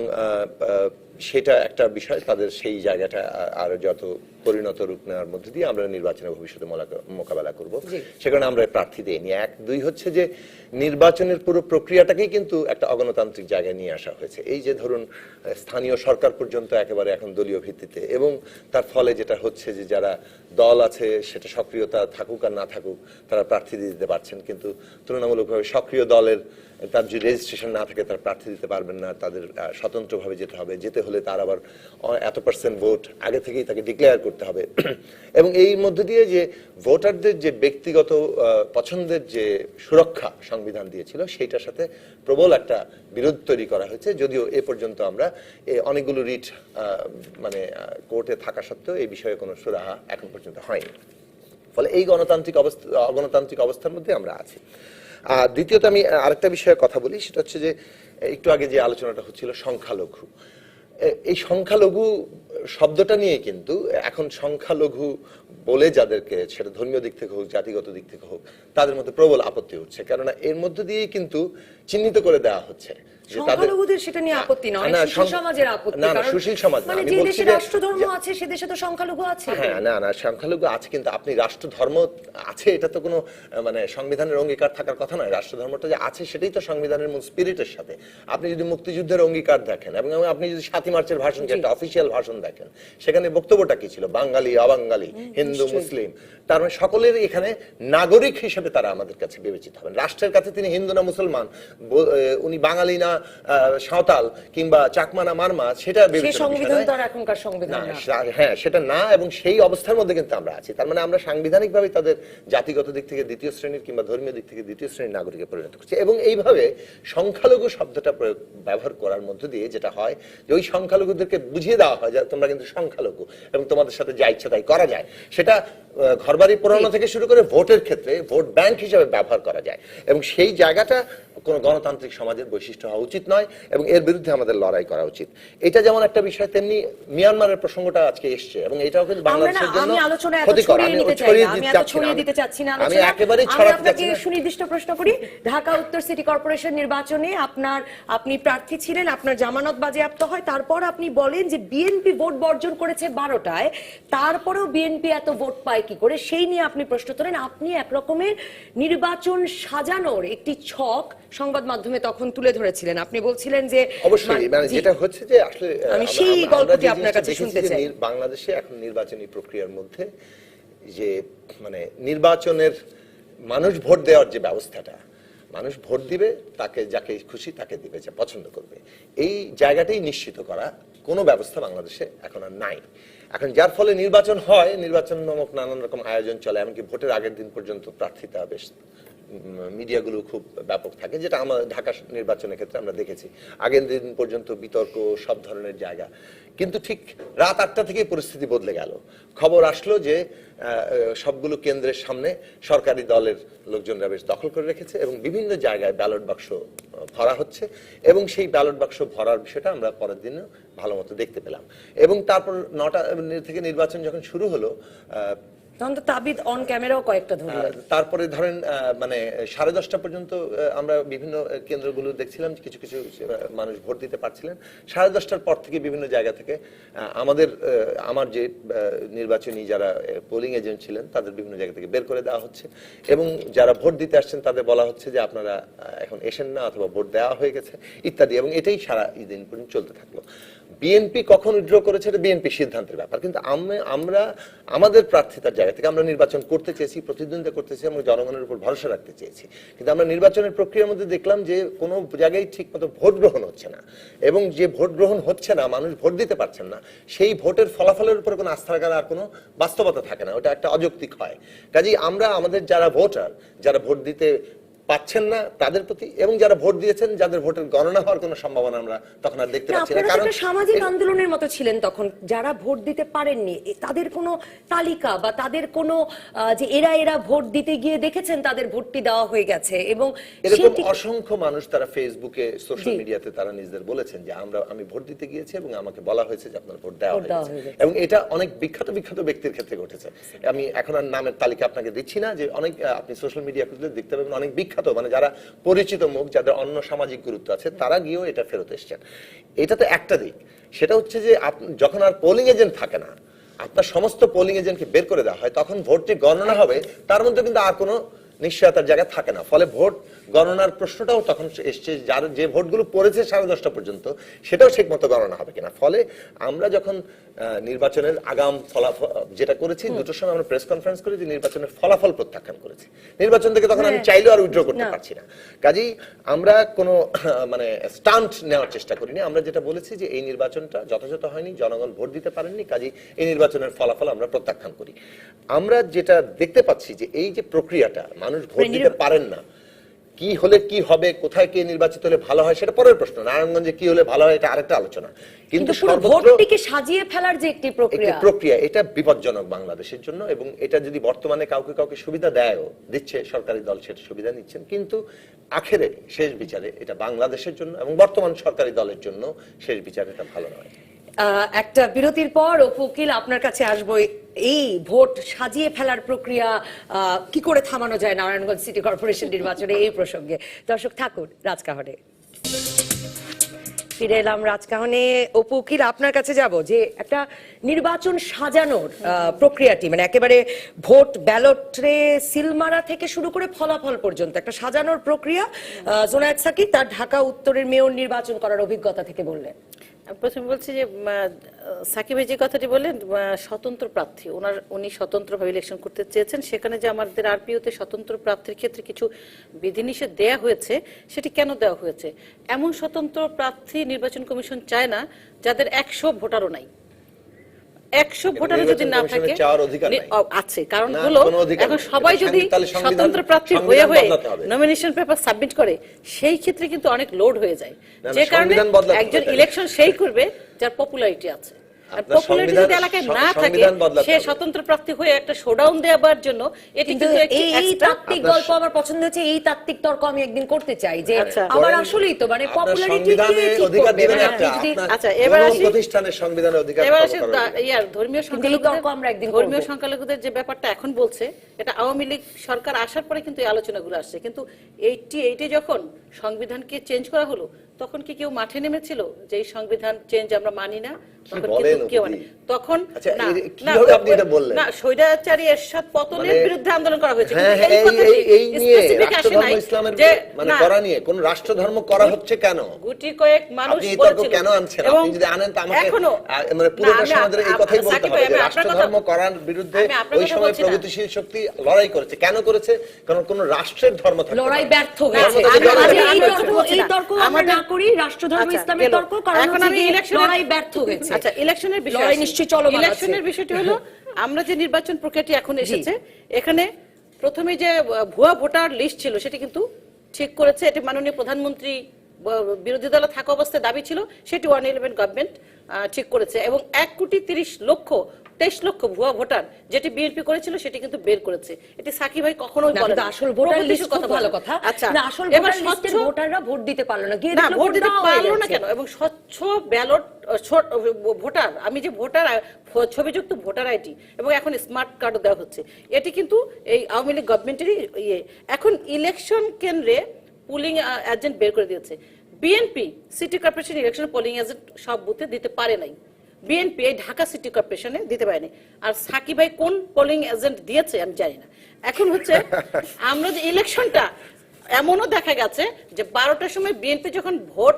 [SPEAKER 4] সেটা একটা বিষয়, তাদের সেই জায়গাটা আরো যত পরিণত রূপ নেওয়ার মধ্যে দিয়ে আমরা নির্বাচনের ভবিষ্যতে মোকাবেলা করব, সে কারণে আমরা প্রার্থী দিইনি। এক, দুই হচ্ছে যে নির্বাচনের পুরো প্রক্রিয়াটাকেই কিন্তু একটা অগণতান্ত্রিক জায়গায় নিয়ে আসা হয়েছে। এই যে ধরুন স্থানীয় সরকার পর্যন্ত একেবারে এখন দলীয় ভিত্তিতে, এবং তার ফলে যেটা হচ্ছে যে যারা দল আছে সেটা সক্রিয়তা থাকুক আর না থাকুক তারা প্রার্থী দিতে পারছেন, কিন্তু তুলনামূলকভাবে সক্রিয় দলের তার যদি রেজিস্ট্রেশন না থাকে তারা প্রার্থী দিতে পারবেন না, তাদের স্বতন্ত্রভাবে যেতে হবে, যেতে হলে হলে তার আবার এত পার্সেন্ট ভোট আগে থেকেই তাকে ডিক্লেয়ার করতে হবে এবং এই মধ্য দিয়ে যে ভোটারদের যে ব্যক্তিগত পছন্দের যে সুরক্ষা সংবিধান দিয়েছিল সেইটার সাথে প্রবল একটা বিরোধ তৈরি করা হয়েছে। যদিও এ পর্যন্ত আমরা অনেকগুলো রিট মানে কোর্টে থাকা সত্ত্বেও এই বিষয়ে কোনো সুরাহা এখন পর্যন্ত হয়নি। ফলে এই অগণতান্ত্রিক অবস্থার মধ্যে আমরা আছি। দ্বিতীয়ত আমি আরেকটা বিষয়ে কথা বলি, সেটা হচ্ছে যে একটু আগে যে আলোচনাটা হচ্ছিল সংখ্যালঘু, এই সংখ্যালঘু শব্দটা নিয়ে কিন্তু এখন সংখ্যালঘু বলে যাদেরকে, সেটা ধর্মীয় দিক থেকে হোক জাতিগত দিক থেকে হোক, তাদের মধ্যে প্রবল আপত্তি উঠছে। কেননা এর মধ্য দিয়েই কিন্তু চিহ্নিত করে দেওয়া হচ্ছে যে
[SPEAKER 1] সংখ্যালঘুদের সেটা নিয়ে আপত্তি নয়, সুশীল সমাজের আপত্তি।
[SPEAKER 4] না না, সুশীল সমাজ
[SPEAKER 1] মানে যে দেশে রাষ্ট্রধর্ম আছে সে দেশে তো সংখ্যালঘু আছে।
[SPEAKER 4] হ্যাঁ, না না, সংখ্যালঘু আছে, কিন্তু আপনি রাষ্ট্রধর্ম আছে এটা তো কোনো মানে সংবিধানের অঙ্গীকার থাকার কথা নয়। রাষ্ট্রধর্মটা যে আছে সেটাই তো সংবিধানের মূল স্পিরিটের সাথে। আপনি যদি মুক্তিযুদ্ধের অঙ্গীকার দেখেন এবং আপনি যদি 7ই মার্চের ভাষণ, যে একটা অফিসিয়াল ভাষণ দেখেন, সেখানে বক্তব্যটা কি ছিল? বাঙালি, অবাঙালি, হিন্দু, মুসলিম, তার মানে সকলের এখানে নাগরিক হিসেবে তারা আমাদের কাছে বিবেচিত হবেন। রাষ্ট্রের কাছে তিনি হিন্দু না মুসলমান, উনি বাঙালি না সাঁওতাল কিংবা চাকমা না মারমা, সেটা
[SPEAKER 1] সংবিধান তো আর এখনকার সংবিধান না।
[SPEAKER 4] হ্যাঁ, সেটা না, এবং সেই অবস্থার মধ্যে কিন্তু আমরা আছি। তার মানে আমরা সাংবিধানিকভাবে তাদের জাতিগত দিক থেকে দ্বিতীয় শ্রেণীর কিংবা ধর্মীয় দিক থেকে দ্বিতীয় শ্রেণীর নাগরিকে পরিণত করছি। এবং এইভাবে সংখ্যালঘু শব্দটা ব্যবহার করার মধ্য দিয়ে যেটা হয় যে ওই সংখ্যালঘুদেরকে বুঝিয়ে দেওয়া হয় যে তোমরা কিন্তু সংখ্যালঘু এবং তোমাদের সাথে যা ইচ্ছা তাই করা যায়। সেটা ঘরবাড়ি পোড়ানো থেকে শুরু করে ভোটের ক্ষেত্রে ভোট ব্যাংক হিসেবে ব্যবহার করা যায়, এবং সেই জায়গাটা কোনো গণতান্ত্রিক সমাজের বৈশিষ্ট্য হওয়া উচিত নয় এবং এর বিরুদ্ধে আমাদের লড়াই করা উচিত। এটা যেমন একটা বিষয়, তেমনি মিয়ানমারের প্রসঙ্গটা আজকে এসছে এবং এটাও কিন্তু বাংলাদেশের জন্য ক্ষতিকর। আমি একেবারেই ছড়াতে চাচ্ছি না।
[SPEAKER 1] সুনির্দিষ্ট প্রশ্ন করি, ঢাকা উত্তর সিটি কর্পোরেশন নির্বাচনে আপনি প্রার্থী ছিলেন, আপনার জামানত বাজেয়াপ্ত হয়, তারপর আপনি বলেন যে বিএনপি ভোট বর্জন করেছে 12টায়, তারপরেও বিএনপি এত ভোট পায় কি করে, সেই নিয়ে আপনি প্রশ্ন তোলেন। আপনি এক রকমের নির্বাচন সাজানোর একটি ছক সংবাদ মাধ্যমে তখন তুলে ধরেছিলেন। আপনি বলছিলেন যে
[SPEAKER 4] অবশ্যই মানে যেটা হচ্ছে যে আসলে
[SPEAKER 1] আমি সেই গল্পটি আপনার কাছে শুনতে চাই।
[SPEAKER 4] বাংলাদেশে এখন নির্বাচনী প্রক্রিয়ার মধ্যে যে মানে নির্বাচনের মানুষ ভোট দেওয়ার যে ব্যবস্থাটা, মানুষ ভোট দিবে, তাকে যাকে খুশি তাকে দিবে, যা পছন্দ করবে, এই জায়গাটাই নিশ্চিত করা কোনো ব্যবস্থা বাংলাদেশে এখন আর নাই। এখন যার ফলে নির্বাচন হয়, নির্বাচন নামক নানান রকম আয়োজন চলে, এমনকি ভোটের আগের দিন পর্যন্ত প্রার্থিতা বেশ মিডিয়াগুলো খুব ব্যাপক থাকে, যেটা আমার ঢাকা নির্বাচনের ক্ষেত্রে আমরা দেখেছি। আগের দিন পর্যন্ত বিতর্ক, সব ধরনের জায়গা, কিন্তু ঠিক রাত 8টা থেকে পরিস্থিতি বদলে গেল। খবর আসলো যে সবগুলো কেন্দ্রের সামনে সরকারি দলের লোকজনরা বেশ দখল করে রেখেছে এবং বিভিন্ন জায়গায় ব্যালট বাক্স ভরা হচ্ছে, এবং সেই ব্যালট বাক্স ভরার বিষয়টা আমরা পরের দিনে ভালো মতো দেখতে পেলাম। এবং তারপর 9টা থেকে নির্বাচন যখন শুরু হলো,
[SPEAKER 1] তখন তো তাবিদ অন ক্যামেরাও কয়েকটা ধরলেন।
[SPEAKER 4] তারপরে ধরেন মানে 10:30 পর্যন্ত আমরা বিভিন্ন কেন্দ্রগুলো দেখছিলাম কিছু কিছু মানুষ ভোট দিতে পারছিলেন। 10:30টার পর থেকে বিভিন্ন জায়গা থেকে আমার যে নির্বাচনী যারা পোলিং এজেন্ট ছিলেন তাদের বিভিন্ন জায়গা থেকে বের করে দেওয়া হচ্ছে, এবং যারা ভোট দিতে আসছেন তাদের বলা হচ্ছে যে আপনারা এখন এসেন না, অথবা ভোট দেওয়া হয়ে গেছে ইত্যাদি, এবং এটাই সারা দিন পর্যন্ত চলতে থাকলো। বিএনপি কখন উইথড্র করেছে এটা বিএনপি সিদ্ধান্তের ব্যাপার, কিন্তু আমরা আমাদের প্রার্থিতার জায়গা থেকে আমরা নির্বাচন করতে চেয়েছি, প্রতিদ্বন্দ্বিতা করতে চেয়েছি, আমরা জনগণের উপর ভরসা রাখতে চেয়েছি। কিন্তু আমরা নির্বাচনের প্রক্রিয়ার মধ্যে দেখলাম যে কোনো জায়গায় ঠিক মতো ভোট গ্রহণ হচ্ছে না, এবং যে ভোট গ্রহণ হচ্ছে না, মানুষ ভোট দিতে পারছেন না, সেই ভোটের ফলাফলের উপর কোনো আস্থা রাখার আর কোনো বাস্তবতা থাকে না, ওটা একটা অযৌক্তিক হয়। কাজেই আমরা আমাদের যারা ভোটার, যারা ভোট দিতে পাচ্ছেন না তাদের প্রতি, এবং যারা ভোট দিয়েছেন যাদের ভোটের গণনা হওয়ার কোনো সম্ভাবনা আমরা তখন আর দেখতে পাচ্ছি না।
[SPEAKER 1] কারণ সামাজিক আন্দোলনের মতো ছিলেন তখন, যারা ভোট দিতে পারেননি তাদের কোনো তালিকা বা তাদের কোনো যে এরা ভোট দিতে গিয়ে দেখেছেন তাদের ভোটটি দেওয়া হয়ে গেছে, এবং
[SPEAKER 4] এরকম অসংখ্য মানুষ তারা ফেসবুকে, সোশ্যাল মিডিয়াতে তারা নিজেদের বলেছেন যে আমি ভোট দিতে গিয়েছি এবং আমাকে বলা হয়েছে যে আপনার ভোট দেওয়া হয়েছে, এবং এটা অনেক বিখ্যাত ব্যক্তির ক্ষেত্রে ঘটেছে। আমি এখন আর নামের তালিকা আপনাকে দিচ্ছি না, যে অনেক আপনি সোশ্যাল মিডিয়া খুঁজলে দেখতে পাবেন অনেক বিখ্যাত, মানে যারা পরিচিত মুখ, যাদের অন্য সামাজিক গুরুত্ব আছে, তারা গিয়েও এটা ফেরত এসছেন। এটা তো একটা দিক। সেটা হচ্ছে যে যখন আর পোলিং এজেন্ট থাকে না, আপনার সমস্ত পোলিং এজেন্টকে বের করে দেওয়া হয়, তখন ভোট যে গণনা হবে তার মধ্যে কিন্তু আর কোনো নিশ্চয়তার জায়গা থাকে না, ফলে ভোট গণনার প্রশ্নটাও তখন এসছে, যার যে ভোটগুলো পড়েছে 10:30 পর্যন্ত সেটাও ঠিক মতো গণনা হবে কিনা। ফলে আমরা যখন নির্বাচনের আগাম ফলাফল যেটা করেছি, দুটোর সময় আমরা প্রেস কনফারেন্স করি যে নির্বাচনের ফলাফল প্রত্যাখ্যান করেছি। নির্বাচন থেকে তখন আমি চাইলেও আর উইথড্র করতে পারছি না। কাজেই আমরা কোনো মানে স্টান্ট নেওয়ার চেষ্টা করিনি। আমরা যেটা বলেছি যে এই নির্বাচনটা যথাযথ হয়নি, জনগণ ভোট দিতে পারেননি, কাজেই এই নির্বাচনের ফলাফল আমরা প্রত্যাখ্যান করি। আমরা যেটা দেখতে পাচ্ছি যে এই যে প্রক্রিয়াটা, মানুষ ভোট দিতে পারেন না, কি হলে কি হবে, কোথায় কে নির্বাচিত হলে ভালো হয় সেটা পরের প্রশ্ন, নারায়ণগঞ্জে কি হলে ভালো হয় এটা আরেকটা আলোচনা, কিন্তু
[SPEAKER 1] ভোটটিকে সাজিয়ে ফেলার যে একটি প্রক্রিয়া
[SPEAKER 4] এটা বিপজ্জনক বাংলাদেশের জন্য। এবং এটা যদি বর্তমানে কাউকে কাউকে সুবিধা দেয়ও, দিচ্ছে সরকারি দল, সেটা সুবিধা নিচ্ছেন, কিন্তু আখেরে শেষ বিচারে এটা বাংলাদেশের জন্য এবং বর্তমান সরকারি দলের জন্য শেষ বিচারে এটা ভালো নয়।
[SPEAKER 1] একটা বিরতির পর অপু উকিল আপনার কাছে আসবো। এই ভোট সাজিয়ে ফেলার প্রক্রিয়া কি করে থামানো যায় নারায়ণগঞ্জ সিটি কর্পোরেশন নির্বাচনে, এই প্রসঙ্গে দর্শক থাকুন রাজকাহনে। ফিরে এলাম রাজকাহনে। অপু উকিল আপনার কাছে যাব যে একটা নির্বাচন সাজানোর প্রক্রিয়াটি, মানে একেবারে ভোট ব্যালটে সিলমারা থেকে শুরু করে ফলাফল পর্যন্ত একটা সাজানোর প্রক্রিয়া। জোনায়েদ সাকিব তার ঢাকা উত্তরের মেয়র নির্বাচন করার অভিজ্ঞতা থেকে বললেন।
[SPEAKER 2] প্রথমে বলছি যে সাকিব ভাই যে কথাটি বললেন, স্বতন্ত্র প্রার্থী, উনি স্বতন্ত্রভাবে ইলেকশন করতে চেয়েছেন, সেখানে যে আমাদের আরপিওতে স্বতন্ত্র প্রার্থীর ক্ষেত্রে কিছু বিধিনিষেধ দেয়া হয়েছে, সেটি কেন দেওয়া হয়েছে? এমন স্বতন্ত্র প্রার্থী নির্বাচন কমিশন চায় না যাদের 100 ভোটারও নাই। 100 ভোটারও যদি না থাকে আছে, কারণ হলো এখন সবাই যদি স্বতন্ত্র প্রার্থী হয়ে হয়ে নমিনেশন পেপার সাবমিট করে, সেই ক্ষেত্রে কিন্তু অনেক লোড হয়ে যায়, যে কারণে একজন ইলেকশন সেই করবে যার পপুলারিটি আছে। আর পপুলারিটি যদি এলাকায় না থাকে, সে স্বতন্ত্র প্রার্থী হয়ে একটা শোডাউন দেওয়ার জন্য এটি কিন্তু
[SPEAKER 1] এই তাত্ত্বিক গল্প আমার পছন্দ হচ্ছে। এই তাত্ত্বিক তর্ক আমি একদিন করতে চাই যে আমার আসলেই তো মানে পপুলারিটি কি
[SPEAKER 4] অধিকার দিবেন একটা।
[SPEAKER 2] আচ্ছা, এবার আসি
[SPEAKER 4] প্রতিষ্ঠানের সংবিধানের অধিকার।
[SPEAKER 2] এবার আসি ধর্মীয় সংখ্যালঘুদের যে ব্যাপারটা এখন বলছে, এটা আওয়ামী লীগ সরকার আসার পরে কিন্তু এই আলোচনাগুলো আসছে, কিন্তু 88 যখন সংবিধানকে চেঞ্জ করা হলো, তখন কি কেউ মাঠে নেমেছিল যে এই সংবিধান চেঞ্জ আমরা মানি না? তখন না, স্বৈরাচারী এরশাদ পতনের বিরুদ্ধে আন্দোলন করা হয়েছে,
[SPEAKER 4] কোন রাষ্ট্রধর্ম করা হচ্ছে কেন?
[SPEAKER 2] গুটি কয়েক মানুষ
[SPEAKER 4] কেন আনছেন? আপনি যদি আনেন তো আমাকে মানে পুরোটা সমাজের এই কথাই বলতে হবে যে রাষ্ট্রধর্ম করার বিরুদ্ধে ওই সময় প্রগতিশীল শক্তি লড়াই করেছে। কেন করেছে? কারণ কোন রাষ্ট্রের ধর্ম থাকে,
[SPEAKER 1] লড়াই ব্যর্থ হয়েছে। এই তর্ক আমরা না করি, রাষ্ট্রধর্ম ইসলামের তর্ক, কারণ এখন আমি লড়াই ব্যর্থ হয়েছে।
[SPEAKER 2] আচ্ছা, ইলেকশনের বিষয় নিশ্চয়ই চলমান আছে। ইলেকশনের বিষয়টি হলো, আমরা যে নির্বাচন প্রক্রিয়াটি এখন এসেছে, এখানে প্রথমে যে ভুয়া ভোটার লিস্ট ছিল সেটি কিন্তু ঠিক করেছে। এটি মাননীয় প্রধানমন্ত্রী বিরোধী দলে থাকা অবস্থায় দাবি ছিল, সেটি 111 গভর্নমেন্ট ঠিক করেছে, এবং 1,30,23,00,000 ভুয়া ভোটার যেটি বিএনপি করেছিল সেটি কিন্তু বের করেছে। এটি সাকিব ভাই কখনোই বলেন না।
[SPEAKER 1] আসল ভোটার লিস্ট খুব ভালো কথা। আচ্ছা, আসল ভোটার লিস্টের ভোটাররা ভোট দিতে পারলো না, গিয়ে দেখলো
[SPEAKER 2] ভোট দিতে পারলো না কেন? এবং স্বচ্ছ ব্যালট ভোটার, আমি যে ভোটার ছবিযুক্ত ভোটার আইডি, এবং এখন স্মার্ট কার্ডও দেওয়া হচ্ছে, এটি কিন্তু এই আওয়ামী লীগ গভর্নমেন্টেরই ইয়ে। এখন ইলেকশন কেন্দ্রে পুলিং এজেন্ট বের করে দিয়েছে। BNP city corporation election polling agent সব বুথে দিতে পারে নাই, বিএনপি এই ঢাকা সিটি কর্পোরেশনে দিতে পারেনি। আর সাকিব ভাই কোন পোলিং এজেন্ট দিয়েছে আমি জানি না। এখন হচ্ছে আমরা যে ইলেকশনটা, এমনও দেখা গেছে যে 12টার সময় বিএনপি যখন ভোট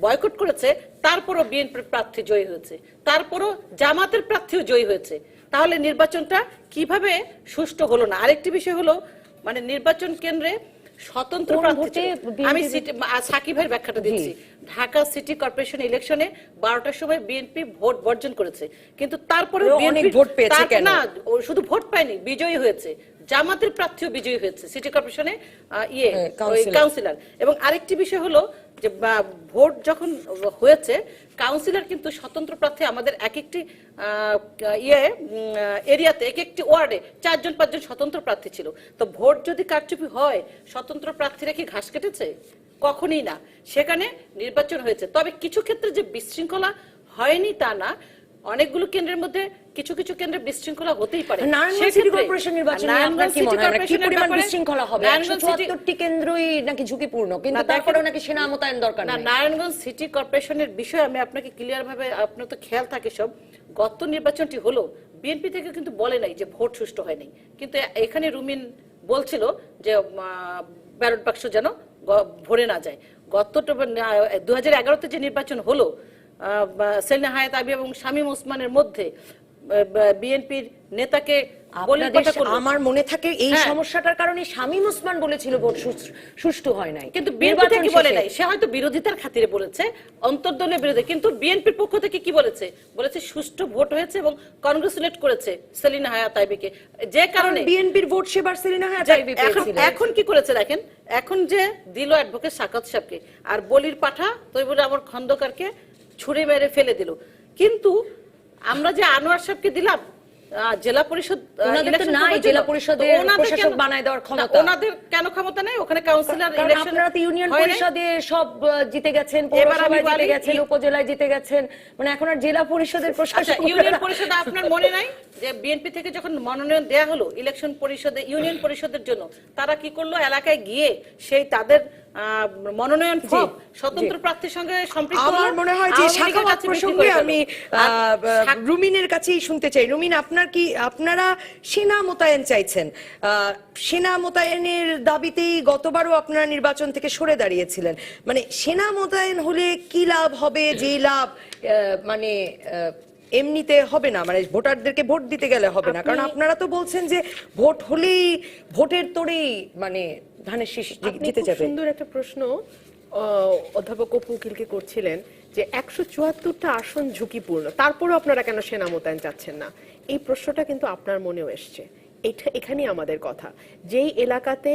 [SPEAKER 2] বয়কট করেছে, তারপরও বিএনপির প্রার্থী জয়ী হয়েছে, তারপরও জামাতের প্রার্থীও জয়ী হয়েছে। তাহলে নির্বাচনটা কিভাবে সুষ্ঠু হলো না? আরেকটি বিষয় হলো, মানে নির্বাচন কেন্দ্রে স্বতন্ত্র প্রার্থী, আমি সাকিব ভাইয়ের ব্যাখ্যাটা দিচ্ছি। ঢাকা সিটি কর্পোরেশন ইলেকশনে 12টার সময় বিএনপি ভোট বর্জন করেছে, কিন্তু তারপরে
[SPEAKER 1] ভোট পেয়েছে
[SPEAKER 2] না, শুধু ভোট পায়নি, বিজয়ী হয়েছে। জামাতের প্রার্থীও বিজয়ী হয়েছে সিটি কর্পোরেশনে কাউন্সিলর। এবং আরেকটি বিষয় হলো যে ভোট যখন হয়েছে, কাউন্সিলর কিন্তু স্বতন্ত্র প্রার্থী আমাদের এক একটি এরিয়াতে, এক একটি ওয়ার্ডে 4-5জন স্বতন্ত্র প্রার্থী ছিল। তো ভোট যদি কারচুপি হয়, স্বতন্ত্র প্রার্থীরা কি ঘাস কেটেছে? কখনোই না, সেখানে নির্বাচন হয়েছে। তবে কিছু ক্ষেত্রে যে বিশৃঙ্খলা হয়নি তা না, অনেকগুলো কেন্দ্রের মধ্যে কিছু কিছু কেন্দ্রে বিশৃঙ্খলা হতেই পারে।
[SPEAKER 1] নারায়ণগঞ্জ সিটি কর্পোরেশন নির্বাচনে আপনার কি মনে হয় কি পরিমাণ বিশৃঙ্খলা হবে? 174টি কেন্দ্রই নাকি ঝুঁকিপূর্ণ, কিন্তু তারপরেও নাকি সেনা মোতায়েন দরকার না।
[SPEAKER 2] নারায়ণগঞ্জ সিটি কর্পোরেশনের বিষয়ে আমি আপনাকে ক্লিয়ার ভাবে, আপনার তো খেয়াল থাকে সব, গত নির্বাচনটি হলো বিএনপি থেকে কিন্তু বলে নাই যে ভোট সুষ্ঠু হয় নাই, কিন্তু এখানে রুমিন বলছিল যে ব্যালট বাক্স যেন ভরে না যায়। গত 2011-তে যে নির্বাচন হলো সেলিনা হায়াত আইভী এবং শামীম ওসমানের মধ্যে, বিএনপির নেতাকে
[SPEAKER 1] আমার মনে থাকে এই
[SPEAKER 2] হ্যাঁ।
[SPEAKER 1] সমস্যাটার কারণে শামীম ওসমান বলেছিল ভোট সুষ্ঠু হয় নাই,
[SPEAKER 2] কিন্তু বিএনপি থেকে বলে নাই, সে হয়তো বিরোধিতার খাতিরে বলেছে, অন্তর্দলীয় বিরোধী। কিন্তু বিএনপির পক্ষ থেকে কি বলেছে, বলেছে সুষ্ঠু ভোট হয়েছে এবং কনগ্রেচুলেট করেছে সেলিনা হায়াত আইভীকে, যে কারণে
[SPEAKER 1] বিএনপির ভোট সেবার সেলিনা হায়াত আইভী পেয়েছিলেন।
[SPEAKER 2] এখন কি করেছে দেখেন, এখন যে দিল অ্যাডভোকেট সাকাত সাহেবকে আর বলির পাঠা তৈবুর আমার খন্দকারকে ছুরি মেরে ফেলে দিল। কিন্তু আমরা যে আনোয়ার সাহেবকে দিলাম জেলা পরিষদ,
[SPEAKER 1] জেলা পরিষদের প্রশাসক বানায় দেওয়ার ক্ষমতা
[SPEAKER 2] ওনাদের কেন ক্ষমতা নাই? ওখানে কাউন্সিলর ইলেকশন,
[SPEAKER 1] আপনারা তো ইউনিয়ন পরিষদে সব জিতে গেছেন, পৌরসভায় জিতে গেছেন, উপজেলায় জিতে গেছেন, মানে এখন আর জেলা পরিষদের প্রশাসক।
[SPEAKER 2] ইউনিয়ন পরিষদে আপনার মনে নাই যে বিএনপি থেকে যখন মনোনয়ন দেয়া হলো ইলেকশন পরিষদে, ইউনিয়ন পরিষদের জন্য, তারা কি করলো, এলাকায় গিয়ে সেই তাদের মনোনয়ন ফর্ম স্বতন্ত্র প্রার্থীর সঙ্গে সম্পৃক্ত।
[SPEAKER 1] আমার মনে হয় যে সাখাওয়াত প্রসঙ্গে আমি রুমিনের কাছেই শুনতে চাই। রুমিন, আপনারা সেনা মোতায়েন চাইছেন, সেনা মোতায়েনের দাবিতেই গতবারও আপনারা নির্বাচন থেকে সরে দাঁড়িয়েছিলেন, মানে সেনা মোতায়েন হলে কি লাভ হবে? যে লাভ মানে এমনিতে হবে না, মানে ভোটারদেরকে ভোট দিতে গেলে হবে না, কারণ আপনারা তো বলছেন যে ভোট হলেই ভোটের তোড়েই মানে ধানের শীষ জিতে যাবে।
[SPEAKER 3] সুন্দর একটা প্রশ্ন অধ্যাপক অপু উকিলকে করছিলেন যে 174টা আসন ঝুঁকিপূর্ণ, তারপরেও আপনারা কেন সেনা মোতায়েন চাচ্ছেন না? এই প্রশ্নটা কিন্তু আপনার মনেও এসছে। এখানেই আমাদের কথা, যেই এলাকাতে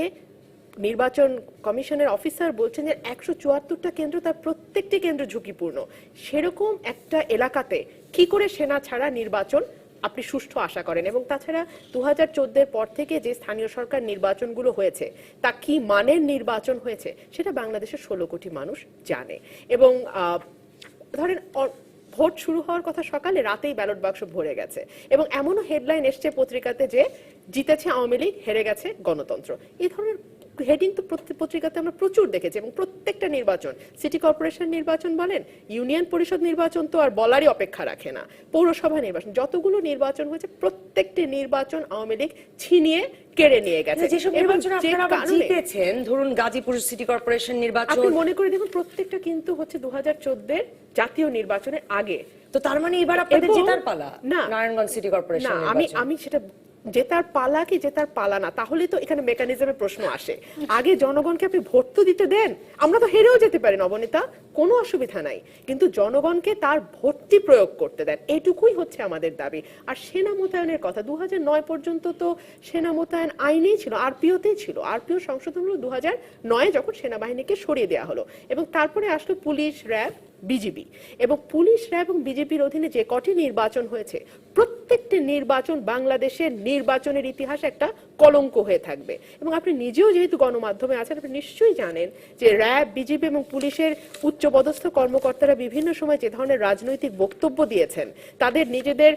[SPEAKER 3] নির্বাচন কমিশনের অফিসার বলছেন যে 174টা কেন্দ্র, তার প্রত্যেকটি কেন্দ্র ঝুঁকিপূর্ণ, সেরকম একটা এলাকাতে কি করে সেনা ছাড়া নির্বাচন আপনি সুষ্ঠু আশা করেন? এবং তাছাড়া 2014-এর পর থেকে যে স্থানীয় সরকার নির্বাচনগুলো হয়েছে তা কি মানের নির্বাচন হয়েছে সেটা বাংলাদেশের 16 কোটি মানুষ জানে। এবং ধরেন ভোট শুরু হওয়ার কথা সকালে, রাতেই ব্যালট বাক্স ভরে গেছে, এবং এমনও হেডলাইন এসছে পত্রিকাতে যে জিতেছে আওয়ামী লীগ, হেরে গেছে গণতন্ত্র। এই ধরনের হেডিং তো পত্রিকাতে আমরা প্রচুর দেখেছি। এবং প্রত্যেকটা নির্বাচন, সিটি কর্পোরেশন নির্বাচন বলেন, ইউনিয়ন পরিষদ নির্বাচন তো আর বলারই অপেক্ষা রাখে না, পৌরসভা নির্বাচন, যতগুলো নির্বাচন হয়েছে প্রত্যেকটি নির্বাচন আওয়ামী লীগ ছিনিয়ে কেড়ে নিয়ে গেছে।
[SPEAKER 1] যেসব নির্বাচন আপনারা জিতেছেন, ধরুন গাজীপুর সিটি কর্পোরেশন নির্বাচন,
[SPEAKER 3] আপনি মনে করে দেখুন প্রত্যেকটা কিন্তু হচ্ছে 2014-এর জাতীয় নির্বাচনের আগে।
[SPEAKER 1] তো তার মানে এবার আপনাদের জেতার পালা না নারায়ণগঞ্জ সিটি কর্পোরেশন।
[SPEAKER 3] না, আমি সেটা জেতার পালা কি জেতার পালা না, তাহলে তো এখানে মেকানিজমের প্রশ্ন আসে। আগে জনগণকে আপনি ভোট তো দিতে দেন, আমরা তো হেরেও যেতে পারি নবনীতা, কোনো অসুবিধা নাই, কিন্তু জনগণকে তার ভোটটি প্রয়োগ করতে দেন, এইটুকুই হচ্ছে আমাদের দাবি। আর সেনা মোতায়েনের কথা, 2009 পর্যন্ত তো সেনা মোতায়েন আইনেই ছিল, আরপিওতেই ছিল। আরপিও সংশোধন হলো 2009-এ, যখন সেনাবাহিনীকে সরিয়ে দেওয়া হলো, এবং তারপরে আসলো পুলিশ, র্যাব, বিজিবি। এবং পুলিশ, র্যাব এবং বিজেপির অধীনে যে কটি নির্বাচন হয়েছে, প্রত্যেকটি নির্বাচন বাংলাদেশের নির্বাচনের ইতিহাসে একটা কলঙ্ক হয়ে থাকবে। এবং আপনি নিজেও যেহেতু গণমাধ্যমে আছেন, আপনি নিশ্চয়ই জানেন যে র্যাব, বিজেপি এবং পুলিশের উচ্চপদস্থ কর্মকর্তারা বিভিন্ন সময় যে ধরনের রাজনৈতিক বক্তব্য দিয়েছেন, তাদের নিজেদের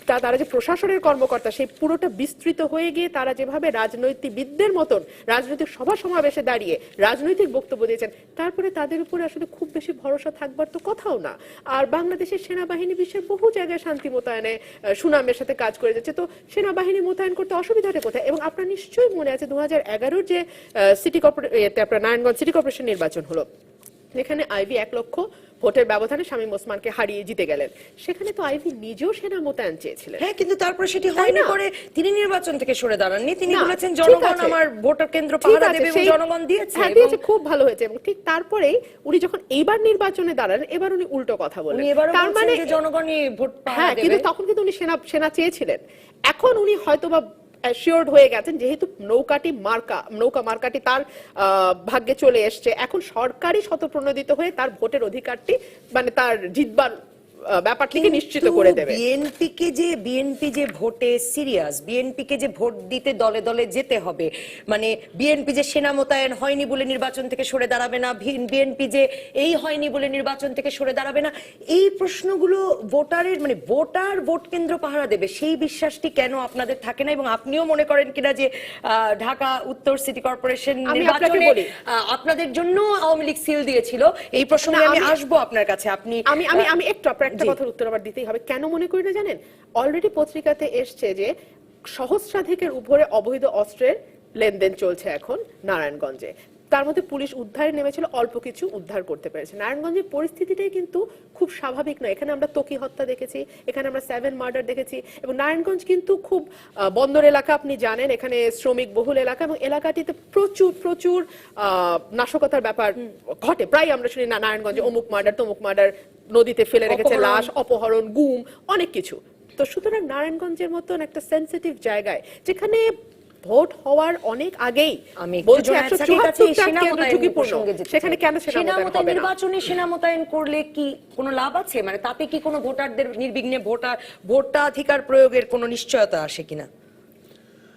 [SPEAKER 3] তারা যে প্রশাসনের কর্মকর্তা, সেই পুরোটা বিস্তৃত হয়ে গিয়ে তারা যেভাবে রাজনৈতিকবিদদের মতন রাজনৈতিক সভা সমাবেশে দাঁড়িয়ে রাজনৈতিক বক্তব্য দিয়েছেন, তারপরে তাদের উপরে আসলে খুব বেশি ভরসা থাকবার তো কথাও না। আর বাংলাদেশের সেনাবাহিনী বিশ্বের বহু জায়গায় শান্তি মোতায়েনে সুনামের সাথে কাজ করে যাচ্ছে, তো সেনাবাহিনী মোতায়েন করতে অসুবিধাটা কোথায়? এবং আপনার নিশ্চয়ই মনে আছে 2011-র যে সিটি কর্পোরেশন, আপনার নারায়ণগঞ্জ সিটি কর্পোরেশন নির্বাচন হলো, যেখানে আইভী 1 লক্ষ ভোটের ব্যবধানে শামীম ওসমানকে হারিয়ে জিতে গেলেন, সেখানে তো আইভী নিজেও সেনা মোতায়েন চেয়েছিলেন।
[SPEAKER 1] হ্যাঁ, কিন্তু তারপর সেটি হয়নি, করে তিনি নির্বাচন থেকে সরে দাঁড়াননি, তিনি বলেছেন জনগণ আমার ভোটার কেন্দ্র পাহারা দেবে, এবং জনগণ দিয়েছে।
[SPEAKER 3] হ্যাঁ, দিয়েছে, খুব ভালো হয়েছে। এবং ঠিক তারপরেই উনি যখন এইবার নির্বাচনে দাঁড়ালেন, এবার উনি উল্টো কথা বলেন,
[SPEAKER 1] তার মানে জনগণই ভোট পাহারা দেবে।
[SPEAKER 3] কিন্তু তখন কিন্তু উনি সেনা চেয়েছিলেন। এখন উনি হয়তোবা অ্যাসিওরড হয়ে গেছেন, যেহেতু নৌকা মার্কাটি তার ভাগ্যে চলে এসছে, এখন সরকারই শতপ্রণোদিত হয়ে তার ভোটের অধিকারটি, মানে তার জিতবার ব্যাপারটিকে নিশ্চিত করে দেবে।
[SPEAKER 1] বিএনপি যে ভোটে সিরিয়াস, বিএনপিকে যে ভোট দিতে দলে দলে যেতে হবে, মানে বিএনপি যে সেনা মোতায়েন হয়নি বলে নির্বাচন থেকে সরে দাঁড়াবে না, বিএনপি যে এই হয়নি বলে নির্বাচন থেকে সরে দাঁড়াবে না, এই প্রশ্নগুলো ভোটারের, মানে ভোট কেন্দ্র পাহারা দেবে, সেই বিশ্বাসটি কেন আপনাদের থাকে না? এবং আপনিও মনে করেন কিনা যে ঢাকা উত্তর সিটি কর্পোরেশন নির্বাচনে আপনাদের জন্য আওয়ামী লীগ সিল দিয়েছিল? এই প্রসঙ্গে আমি আসবো আপনার কাছে।
[SPEAKER 3] আমি একটু একটা কথার উত্তর আবার দিতেই হবে। কেন মনে করি না জানেন? অলরেডি পত্রিকাতে এসছে যে সহস্রাধিকের উপরে অবৈধ অস্ত্রের লেনদেন চলছে এখন নারায়ণগঞ্জে। তার মধ্যে পুলিশ উদ্ধারে নেমেছিল, অল্প কিছু উদ্ধার করতে পেরেছে। নারায়ণগঞ্জের পরিস্থিতিটাই কিন্তু খুব স্বাভাবিক নয়। এখানে আমরা তোকি হত্যা দেখেছি, এখানে আমরা 7 মার্ডার দেখেছি, এবং নারায়ণগঞ্জ কিন্তু খুব বন্দর এলাকা, আপনি জানেন, এখানে শ্রমিক বহুল এলাকা, এবং এলাকাটিতে প্রচুর প্রচুর নাশকতার ব্যাপার ঘটে। প্রায় আমরা শুনি নারায়ণগঞ্জে অমুক মার্ডার তমুক মার্ডার, নদীতে ফেলে রেখেছে লাশ, অপহরণ, গুম, অনেক কিছু। তো সুতরাং নারায়ণগঞ্জের মতন একটা সেনসিটিভ জায়গায়, যেখানে ভোট হওয়ার অনেক আগেই
[SPEAKER 1] আমি
[SPEAKER 3] বলছি 174টা কেন্দ্র ঝুঁকিপূর্ণ, সেখানে কেন সেনা মোতায়েন হবে না?
[SPEAKER 1] নির্বাচনে সেনা মোতায়েন করলে কি কোনো লাভ আছে? মানে তাতে কি কোনো ভোটারদের নির্বিঘ্নে ভোটাধিকার প্রয়োগের কোনো নিশ্চয়তা আসে কিনা?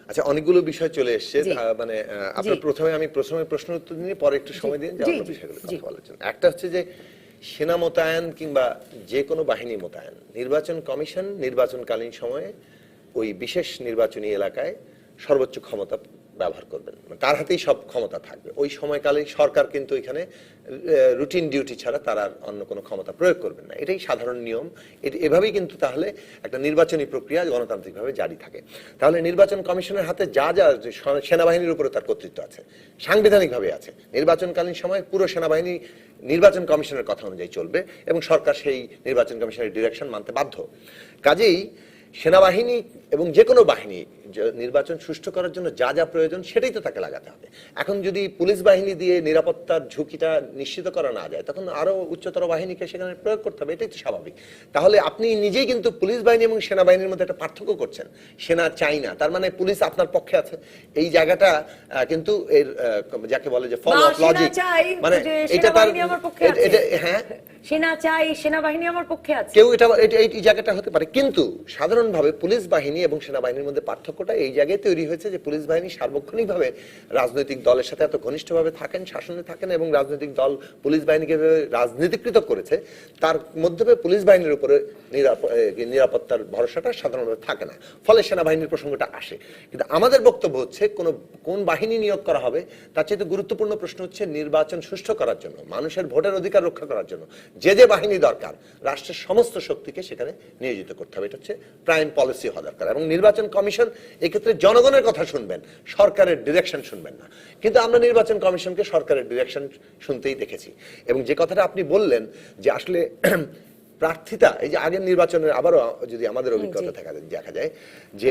[SPEAKER 4] আচ্ছা, অনেকগুলো বিষয় চলে এসছে, মানে আপনার প্রথমে প্রশ্নের উত্তর নিয়ে পরে একটু সময় দিন যে অন্য বিষয়গুলো কথা বলার জন্য। একটা হচ্ছে যে সেনা মোতায়েন কিংবা যে কোনো বাহিনী মোতায়েন, নির্বাচন কমিশন নির্বাচনকালীন সময়ে ওই বিশেষ নির্বাচনী এলাকায় সর্বোচ্চ ক্ষমতা ব্যবহার করবেন, তার হাতেই সব ক্ষমতা থাকবে। ওই সময়কালে সরকার কিন্তু এখানে রুটিন ডিউটি ছাড়া তার আর অন্য কোনো ক্ষমতা প্রয়োগ করবেন না, এটাই সাধারণ নিয়ম। এভাবেই কিন্তু তাহলে একটা নির্বাচনী প্রক্রিয়া গণতান্ত্রিকভাবে জারি থাকে। তাহলে নির্বাচন কমিশনের হাতে যা যা, সেনাবাহিনীর উপরে তার কর্তৃত্ব আছে, সাংবিধানিকভাবে আছে। নির্বাচনকালীন সময় পুরো সেনাবাহিনী নির্বাচন কমিশনের কথা অনুযায়ী চলবে এবং সরকার সেই নির্বাচন কমিশনের ডিরেকশন মানতে বাধ্য। কাজেই সেনাবাহিনী এবং যে কোনো বাহিনী নির্বাচন সুষ্ঠু করার জন্য যা যা প্রয়োজন সেটাই তো তাকে লাগাতে হবে। এখন যদি পুলিশ বাহিনী দিয়ে নিরাপত্তার ঝুঁকিটা নিশ্চিত করা না যায়, তখন আরো উচ্চতর বাহিনীকে সেখানে প্রয়োগ করতে হবে, এটাই তো স্বাভাবিক। তাহলে আপনি নিজেই কিন্তু পুলিশ বাহিনী এবং সেনাবাহিনীর মধ্যে একটা পার্থক্য করছেন। সেনা চাই না, তার মানে পুলিশ আপনার পক্ষে আছে, এই জায়গাটা কিন্তু এর যাকে বলে যে ফলো অফ লজিক, মানে এটা তার হ্যাঁ,
[SPEAKER 1] সেনা চাই, সেনাবাহিনী আমার পক্ষে আছে,
[SPEAKER 4] কেউ এটা এই জায়গাটা হতে পারে। কিন্তু সাধারণভাবে পুলিশ বাহিনী এবং সেনাবাহিনীর মধ্যে পার্থক্যটা এই জায়গায় তৈরি হয়েছে যে পুলিশ বাহিনী সার্বক্ষণিকভাবে রাজনৈতিক দলের সাথে এত ঘনিষ্ঠভাবে থাকেন, শাসনে থাকেন, এবং রাজনৈতিক দল পুলিশ বাহিনীকে রাজনীতিকৃত করেছে, তার মধ্যে পুলিশ বাহিনীর উপরে নিরাপত্তার ভরসাটা সাধারণভাবে থাকে না, ফলে সেনাবাহিনীর প্রসঙ্গটা আসে। কিন্তু আমাদের বক্তব্য হচ্ছে কোন বাহিনী নিয়োগ করা হবে তার চেয়ে গুরুত্বপূর্ণ প্রশ্ন হচ্ছে নির্বাচন সুষ্ঠু করার জন্য, মানুষের ভোটের অধিকার রক্ষা করার জন্য যে যে বাহিনী দরকার রাষ্ট্রের সমস্ত শক্তিকে সেখানে নিয়োজিত করতে হবে। এটা হচ্ছে প্রাইম পলিসি হওয়া দরকার। এবং নির্বাচন কমিশন এক্ষেত্রে জনগণের কথা শুনবেন, সরকারের ডিরেকশন শুনবেন না। কিন্তু আমরা নির্বাচন কমিশনকে সরকারের ডিরেকশন শুনতেই দেখেছি। এবং যে কথাটা আপনি বললেন যে আসলে প্রার্থিতা, এই যে আগের নির্বাচনের আবারও যদি আমাদের অভিজ্ঞতা দেখা যায় যে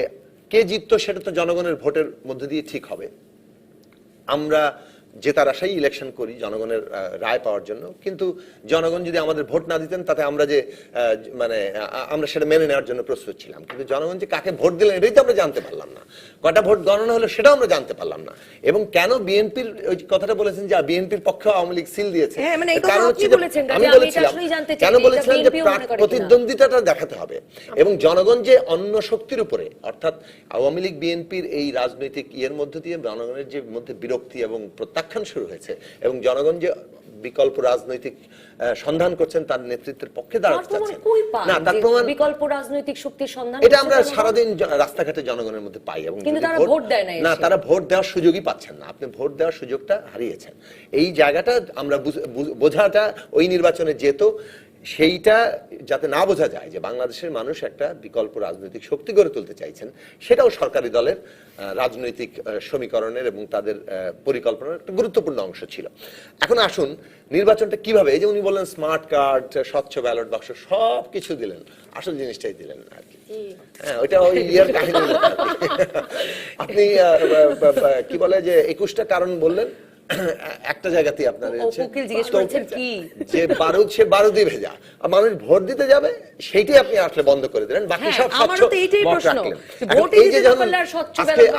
[SPEAKER 4] কে জিততো সেটা তো জনগণের ভোটের মধ্যে দিয়ে ঠিক হবে। আমরা জেতার আশাই ইলেকশন করি জনগণের রায় পাওয়ার জন্য, কিন্তু জনগণ যদি আমাদের ভোট না দিতেন তাতে আমরা যে মানে আমরা সেটা মেনে নেওয়ার জন্য প্রস্তুত ছিলাম। কিন্তু জনগণ যে কাকে ভোট দিলেন এটাই তো আমরা জানতে পারলাম না, কটা ভোট গণনা হলো সেটাও আমরা জানতে পারলাম না। এবং কেন বিএনপির ওই কথাটা বলেছেন যে বিএনপির পক্ষে আওয়ামী লীগ সিল দিয়েছে, কারণ হচ্ছে আমি বলেছিলাম কেন বলেছিলাম যে প্রতিদ্বন্দ্বিতাটা দেখাতে হবে এবং জনগণ যে অন্য শক্তির উপরে, অর্থাৎ আওয়ামী লীগ বিএনপির এই রাজনৈতিক ইয়ের মধ্যে দিয়ে জনগণের যে মধ্যে বিরক্তি এবং প্রত্যাখ্যান শুরু হয়েছে এবং জনগণ যে বিকল্প রাজনৈতিক সন্ধান করছেন তার নেতৃত্বের পক্ষে দাঁড়াতে চাচ্ছেন না, তার প্রমাণ
[SPEAKER 1] বিকল্প রাজনৈতিক শক্তির সন্ধান
[SPEAKER 4] এটা আমরা সারাদিন রাস্তাঘাটে জনগণের মধ্যে পাই। এবং তারা ভোট দেওয়ার সুযোগই পাচ্ছেন না, আপনি ভোট দেওয়ার সুযোগটা হারিয়েছেন। এই জায়গাটা আমরা বোঝাটা ওই নির্বাচনে যেত সেইটা যাতে না বোঝা যায় যে বাংলাদেশের মানুষ একটা বিকল্প রাজনৈতিক শক্তি গড়ে তুলতে চাইছেন, সেটাও সরকারি দলের রাজনৈতিক সমীকরণের এবং তাদের পরিকল্পনার একটা গুরুত্বপূর্ণ অংশ ছিল। এখন আসুন নির্বাচনটা কিভাবে, এই যে উনি বললেন স্মার্ট কার্ড, স্বচ্ছ ব্যালট বাক্স, সব কিছু দিলেন, আসল জিনিসটাই দিলেন না আর কি। হ্যাঁ, ওইটা ওই ইয়ার কাহিনী। আপনি কি বলে যে 21টা কারণ বললেন, একটা জায়গাতেই আপনার যে বারুদ সে বারুদই ভেজা, মানুষ ভোট দিতে যাবে সেইটাই আপনি আসলে বন্ধ করে দিলেন, বাকি সব স্বচ্ছ রাখলেন। এই যে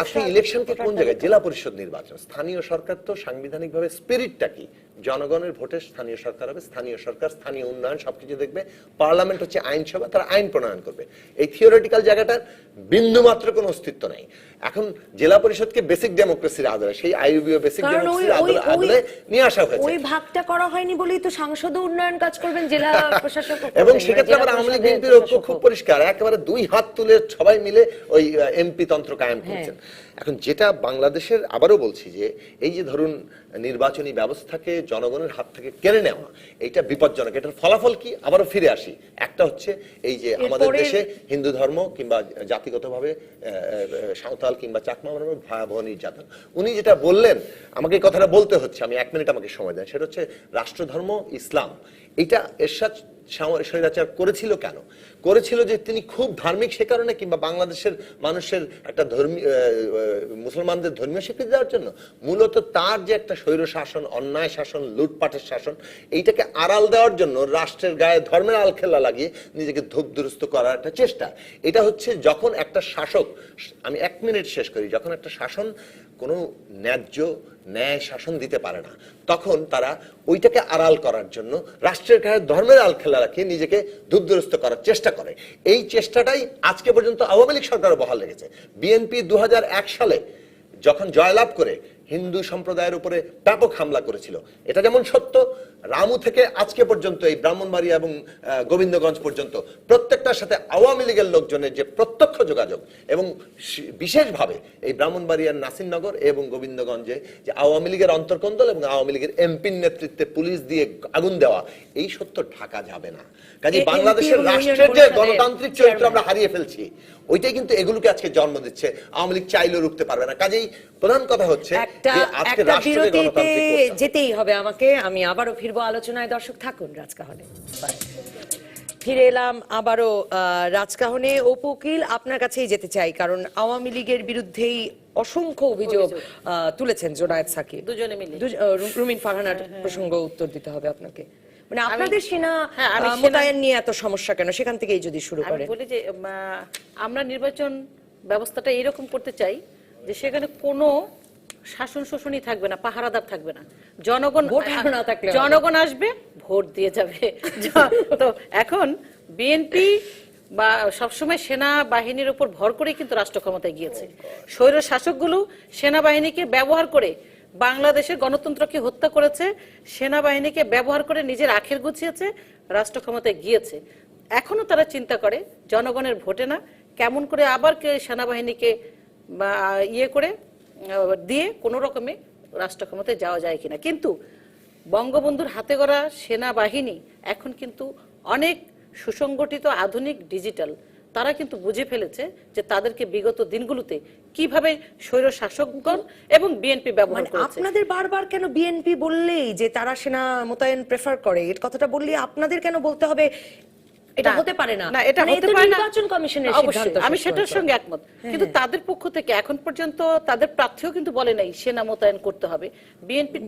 [SPEAKER 4] আজকে ইলেকশনকে কোন জায়গায়, জেলা পরিষদ নির্বাচন, স্থানীয় সরকার তো সাংবিধানিকভাবে স্পিরিটটা কি, জনগণের ভোটে স্থানীয় সরকার হবে, স্থানীয় সরকার স্থানীয় উন্নয়ন সবকিছু দেখবে, পার্লামেন্ট হচ্ছে আইনসভা, তারা আইন প্রণয়ন করবে। এই থিওরিটিক্যাল জায়গাটার বিন্দু মাত্র কোনো অস্তিত্ব নেই। এখন জেলা পরিষদকে বেসিক ডেমোক্রেসির আদলে, সেই আইইউবিও বেসিক ডেমোক্রেসির আদলে নিয়ে আসা হয়েছে।
[SPEAKER 1] ওই ভাগটা করা হয়নি বলেই তো সাংসদ উন্নয়ন কাজ করবেন জেলা প্রশাসক,
[SPEAKER 4] এবং সেক্ষেত্রে আবার আওয়ামী লীগ বিএনপির ঐক্য খুব পরিষ্কার, একেবারে দুই হাত তুলে সবাই মিলে ওই এমপি তন্ত্র কায়েম করেছেন। এখন যেটা বাংলাদেশের, আবারও বলছি যে এই যে ধরুন নির্বাচনী ব্যবস্থাকে জনগণের হাত থেকে কেড়ে নেওয়া, এটা বিপজ্জনক। এটার ফলাফল কি? আবারও ফিরে আসি, একটা হচ্ছে এই যে আমাদের দেশে হিন্দু ধর্ম কিংবা জাতিগতভাবে সাঁওতাল কিংবা চাকমা ভয়াবহ নির্যাতন। উনি যেটা বললেন, আমাকে এই কথাটা বলতে হচ্ছে, আমি 1 মিনিট আমাকে সময় দেন। সেটা হচ্ছে রাষ্ট্রধর্ম ইসলাম। এটা এরশাদ স্বৈরাচার করেছিল কেন? করেছিল যে তিনি খুব ধার্মিক সে কারণে, কিংবা বাংলাদেশের মানুষের একটা মুসলমানদের ধর্মীয় স্বীকৃতি দেওয়ার জন্য? মূলত তার যে একটা স্বৈর শাসন, অন্যায় শাসন, লুটপাটের শাসন, এইটাকে আড়াল দেওয়ার জন্য রাষ্ট্রের গায়ে ধর্মের আলখেল্লা লাগিয়ে নিজেকে ধূপদুরস্ত করার একটা চেষ্টা। এটা হচ্ছে যখন একটা শাসক, আমি 1 মিনিট শেষ করি, যখন একটা শাসন কোনো ন্যায্য ন্যায় শাসন দিতে পারে না, তখন তারা ওইটাকে আড়াল করার জন্য রাষ্ট্রের গায়ে ধর্মের আলখেল্লা রাখিয়ে নিজেকে ধূপদুরস্ত করার চেষ্টা করে। এই চেষ্টাটাই আজকে পর্যন্ত আওয়ামী লীগ সরকারও বহাল রেখেছে। বিএনপি 2001 সালে যখন জয়লাভ করে হিন্দু সম্প্রদায়ের উপরে ব্যাপক হামলা করেছিল, এটা যেমন সত্য, রামু থেকে আজকে পর্যন্ত এই ব্রাহ্মণবাড়িয়া এবং গোবিন্দগঞ্জ পর্যন্ত প্রত্যেকটার সাথে আওয়ামী লীগের লোকজনের যে প্রত্যক্ষ যোগাযোগ, এবং বিশেষভাবে এই ব্রাহ্মণবাড়িয়ার নাসিরনগর এবং গোবিন্দগঞ্জে যে আওয়ামী লীগের অন্তর্কন্দল এবং আওয়ামী লীগের এমপির নেতৃত্বে পুলিশ দিয়ে আগুন দেওয়া, এই সত্য ঢাকা যাবে না। কাজে বাংলাদেশের রাষ্ট্রের যে গণতান্ত্রিক চরিত্র আমরা হারিয়ে ফেলছি, ওইটাই কিন্তু এগুলোকে আজকে জন্ম দিচ্ছে। আওয়ামী লীগ চাইলেও রুখতে পারবে না। কাজেই প্রধান কথা হচ্ছে যে আজকে রাষ্ট্রকে গণতান্ত্রিক করতে হবে।
[SPEAKER 1] যেতেই হবে আমাকে। আমি আবারও ফিরবো আলোচনায়, দর্শক থাকুন রাজকাহনে। ফিরে এলাম আবারও রাজকাহনে। অপু উকিল, আপনার কাছেই যেতে চাই, কারণ আওয়ামী লীগের বিরুদ্ধেই অসংখ্য অভিযোগ তুলেছেন জোনায়েদ সাকিব,
[SPEAKER 2] দুজনে মিলে।
[SPEAKER 1] রুমিন ফারহানার প্রসঙ্গ উত্তর দিতে হবে আপনাকে। মানে আপনাদের সেনা মোতায়েন নিয়ে এত সমস্যা কেন, সেখান থেকেই যদি শুরু করেন।
[SPEAKER 2] আমি বলি যে আমরা নির্বাচন ব্যবস্থাটা এরকম করতে চাই যে সেখানে কোনো শাসন শোষণই থাকবে না, পাহারাদার থাকবে না। জনগণ আসবে, ভোট দিয়ে যাবে। তো এখন বিএনপি বা সবসময় সেনাবাহিনীর উপর ভর করে কিন্তু রাষ্ট্র ক্ষমতায় গিয়েছে। স্বৈর শাসকগুলো সেনাবাহিনীকে ব্যবহার করে বাংলাদেশের গণতন্ত্রকে হত্যা করেছে, সেনাবাহিনীকে ব্যবহার করে নিজের আখের গুছিয়েছে, রাষ্ট্র ক্ষমতায় গিয়েছে। এখনো তারা চিন্তা করে জনগণের ভোটে না, কেমন করে আবার সেনাবাহিনীকে ইয়ে করে দিয়ে কোনো রকমে রাষ্ট্র ক্ষমতায় যাওয়া যায় কিনা। কিন্তু বঙ্গবন্ধুর হাতে গড়া সেনাবাহিনী এখন কিন্তু অনেক সুসংগঠিত, আধুনিক, ডিজিটাল। তারা কিন্তু বুঝে ফেলেছে যে তাদেরকে বিগত দিনগুলোতে কিভাবে স্বৈর শাসকগণ এবং বিএনপি ব্যবহার করেছে।
[SPEAKER 1] আপনাদের বারবার কেন বিএনপি বললেই যে তারা সেনা মোতায়েন প্রেফার করে, এর কথাটা বললে আপনাদের কেন বলতে হবে এটা হতে পারে না?
[SPEAKER 2] না, এটা হতে পারে না।
[SPEAKER 1] নির্বাচন কমিশনের সিদ্ধান্ত,
[SPEAKER 2] আমি সেটার সঙ্গে একমত। কিন্তু তাদের পক্ষ থেকে এখন পর্যন্ত তাদের প্রার্থীও কিন্তু বলে নাই সেনা মোতায়েন করতে হবে। বিএনপি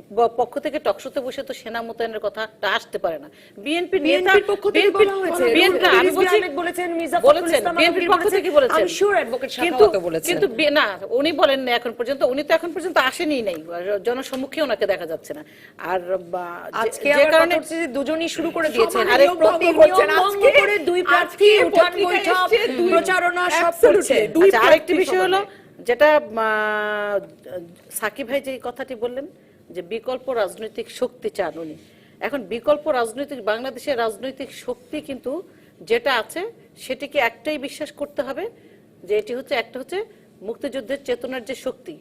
[SPEAKER 2] পক্ষ থেকে টকশোতে বসে তো সেনা মোতায়েনের কথাটা আসতে পারে না। বিএনপি
[SPEAKER 1] বিএনপির পক্ষ থেকে বলা হয়েছে,
[SPEAKER 2] আমি বলছি
[SPEAKER 1] বলেছেন
[SPEAKER 2] বিএনপির পক্ষ থেকে বলেছেন,
[SPEAKER 1] আমি শিওর অ্যাডভোকেট শাখাওয়াত বলেছেন।
[SPEAKER 2] কিন্তু না, উনি বলেন না এখন পর্যন্ত, উনি তো এখন পর্যন্ত আসেনি, নাই জনসম্মুখে ওনাকে দেখা যাচ্ছে না। আর
[SPEAKER 1] আজকে
[SPEAKER 2] যে কারণে
[SPEAKER 1] দুজনই শুরু করে দিয়েছেন,
[SPEAKER 3] আরে
[SPEAKER 1] করে দুই প্রার্থী উঠান বৈঠক, প্রচারণা সব করছে।
[SPEAKER 2] আরেকটি বিষয় হলো যেটা সাকিব ভাই যে কথাটি বললেন যে বিকল্প রাজনৈতিক শক্তি চান উনি। এখন বিকল্প রাজনৈতিক, বাংলাদেশের রাজনৈতিক শক্তি কিন্তু যেটা আছে সেটিকে একটাই বিশ্বাস করতে হবে, যে এটি হচ্ছে একটা হচ্ছে মুক্তিযুদ্ধের চেতনার যে শক্তি,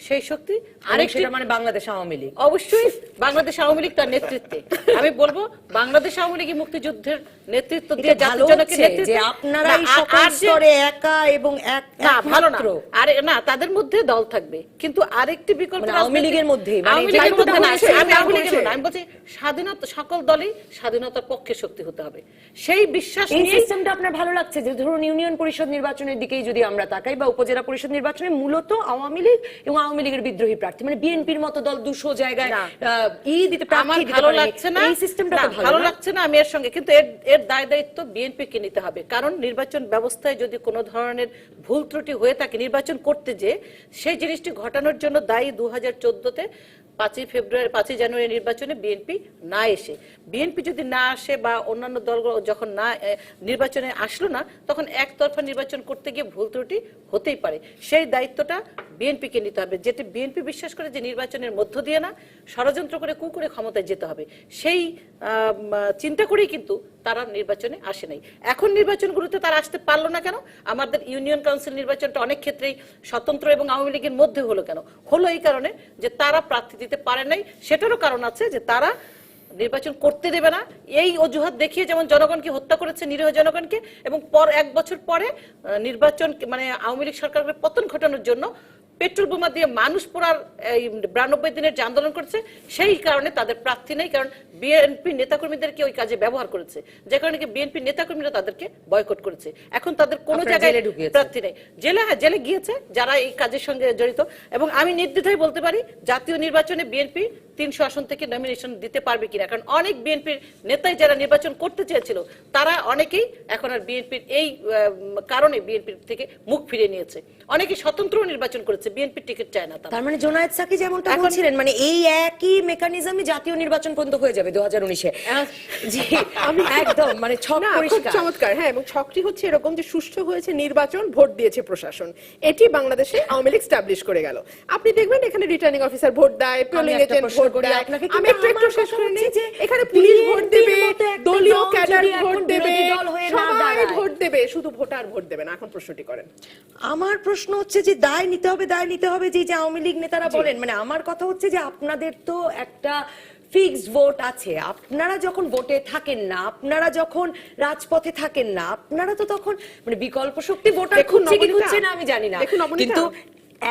[SPEAKER 2] সেই শক্তি। আরেকটা
[SPEAKER 1] মানে বাংলাদেশ আওয়ামী লীগ,
[SPEAKER 2] অবশ্যই বাংলাদেশ আওয়ামী লীগ তার নেতৃত্বে। আমি বলবো বাংলাদেশ আওয়ামী লীগ মুক্তিযুদ্ধের নেতৃত্ব দিয়ে জাতির জনকের নেতৃত্ব,
[SPEAKER 1] যে আপনারা এই সকল স্তরে একা এবং এক
[SPEAKER 2] না ভালো না। আরে না, তাদের মধ্যে দল থাকবে, কিন্তু আরেকটি বিকল্প
[SPEAKER 1] আওয়ামী লীগের মধ্যে,
[SPEAKER 2] আওয়ামী লীগের মধ্যে না, আমি আওয়ামী লীগের না, আমি বলছি স্বাধীনতা, সকল দলই স্বাধীনতার পক্ষে শক্তি হতে হবে, সেই বিশ্বাস
[SPEAKER 1] এই
[SPEAKER 2] নিয়ে।
[SPEAKER 1] সিস্টেমটা আপনার ভালো লাগছে যে ধরুন ইউনিয়ন পরিষদ নির্বাচনের দিকেই যদি আমরা তাকাই বা উপজেলা পরিষদ নির্বাচনে মূলত আওয়ামী লীগ এবং আওয়ামী লীগের বিদ্রোহী প্রার্থী, মানে বিএনপির মতো দল 200 জায়গায় দিতে
[SPEAKER 2] আমার ভালো লাগছে না, এই সিস্টেমটা ভালো লাগছে না আমি এর সঙ্গে। কিন্তু এর দায় দায়িত্ব বিএনপি কে নিতে হবে, কারণ নির্বাচন ব্যবস্থায় যদি কোনো ধরনের ভুল ত্রুটি হয়ে থাকে নির্বাচন করতে, যে সেই জিনিসটি ঘটানোর জন্য দায়ী 2014-তে 5 জানুয়ারি নির্বাচনে বিএনপি না এসে, বিএনপি যদি না আসে বা অন্যান্য দলগুলো যখন না নির্বাচনে আসলো না, তখন একতরফা নির্বাচন করতে গিয়ে ভুল ত্রুটি হতেই পারে। সেই দায়িত্বটা বিএনপি কে নিতে হবে। আসবে, যেটি বিএনপি বিশ্বাস করে যে নির্বাচনের মধ্য দিয়ে না, ষড়যন্ত্র করে কু করে ক্ষমতায় যেতে হবে, সেই চিন্তা করেই কিন্তু তারা নির্বাচনে আসে নাই। এখন নির্বাচনগুলোতে তারা আসতে পারলো না কেন? আমাদের ইউনিয়ন কাউন্সিল নির্বাচনটা অনেক ক্ষেত্রেই স্বতন্ত্র এবং আওয়ামী লীগের মধ্যে হলো কেন? হলো এই কারণে যে তারা প্রার্থী দিতে পারে নাই। সেটারও কারণ আছে যে তারা নির্বাচন করতে দেবে না, এই অজুহাত দেখিয়ে যেমন জনগণকে হত্যা করেছে, নিরীহ জনগণকে, এবং এক বছর পরে নির্বাচন মানে আওয়ামী লীগ সরকারের পতন ঘটানোর জন্য পেট্রোল বোমা দিয়ে মানুষ পোড়ার এই 92 দিনের যে আন্দোলন করছে, সেই কারণে তাদের প্রার্থী নেই, কারণ বিএনপি নেতাকর্মীদেরকে ওই কাজে ব্যবহার করেছে, যে কারণে বিএনপি নেতাকর্মীরা তাদেরকে বয়কট করেছে। এখন তাদের কোনো জায়গায় প্রার্থী নেই, জেলে গিয়েছে যারা এই কাজের সঙ্গে জড়িত। এবং আমি নির্দ্বিধায় বলতে পারি জাতীয় নির্বাচনে বিএনপি 300 আসন থেকে নমিনেশন দিতে পারবে কিনা, কারণ অনেক বিএনপির নেতাই যারা নির্বাচন করতে চেয়েছিল তারা অনেকেই এখন আর বিএনপির এই কারণে বিএনপির থেকে মুখ ফিরিয়ে নিয়েছে, অনেকে স্বতন্ত্র নির্বাচন করেছে, বিএনপির টিকিট চায় না।
[SPEAKER 1] তার মানে জোনায়েদ সাকি যেমনটা বলছিলেন, মানে এই একই মেকানিজমই জাতীয় নির্বাচন পর্যন্ত হয়ে যাবে 2019-এ। জি, আমি একদম মানে ছক পরিষ্কার।
[SPEAKER 3] চমৎকার। হ্যাঁ, এবং ছকটি হচ্ছে এরকম যে সুষ্ঠু হয়েছে নির্বাচন, ভোট দিয়েছে প্রশাসন, এটি বাংলাদেশে আওয়ামী লীগ স্টাবলিশ করে গেল। আপনি দেখবেন এখানে রিটার্নিং অফিসার ভোট দেয়, পোলিং এজেন্ট ভোট দেয়। আমি একটু শেষ করে নিই, এখানে পুলিশ ভোট দেবে, দলীয় ক্যাডার ভোট দেবে, সবাই ভোট দেবে, শুধু ভোটার ভোট দেবে না। এখন প্রশ্নটি করেন।
[SPEAKER 1] আমার প্রশ্ন হচ্ছে যে দায় নিতে হবে যে আওয়ামী লীগ নেতারা বলেন, মানে আমার কথা হচ্ছে যে আপনাদের তো একটা ফিক্সড ভোট আছে, আপনারা যখন ভোটে থাকেন না, আপনারা যখন রাজপথে থাকেন না, আপনারা তো তখন মানে বিকল্প শক্তি ভোটার খুঁজছে না আমি জানি না, কিন্তু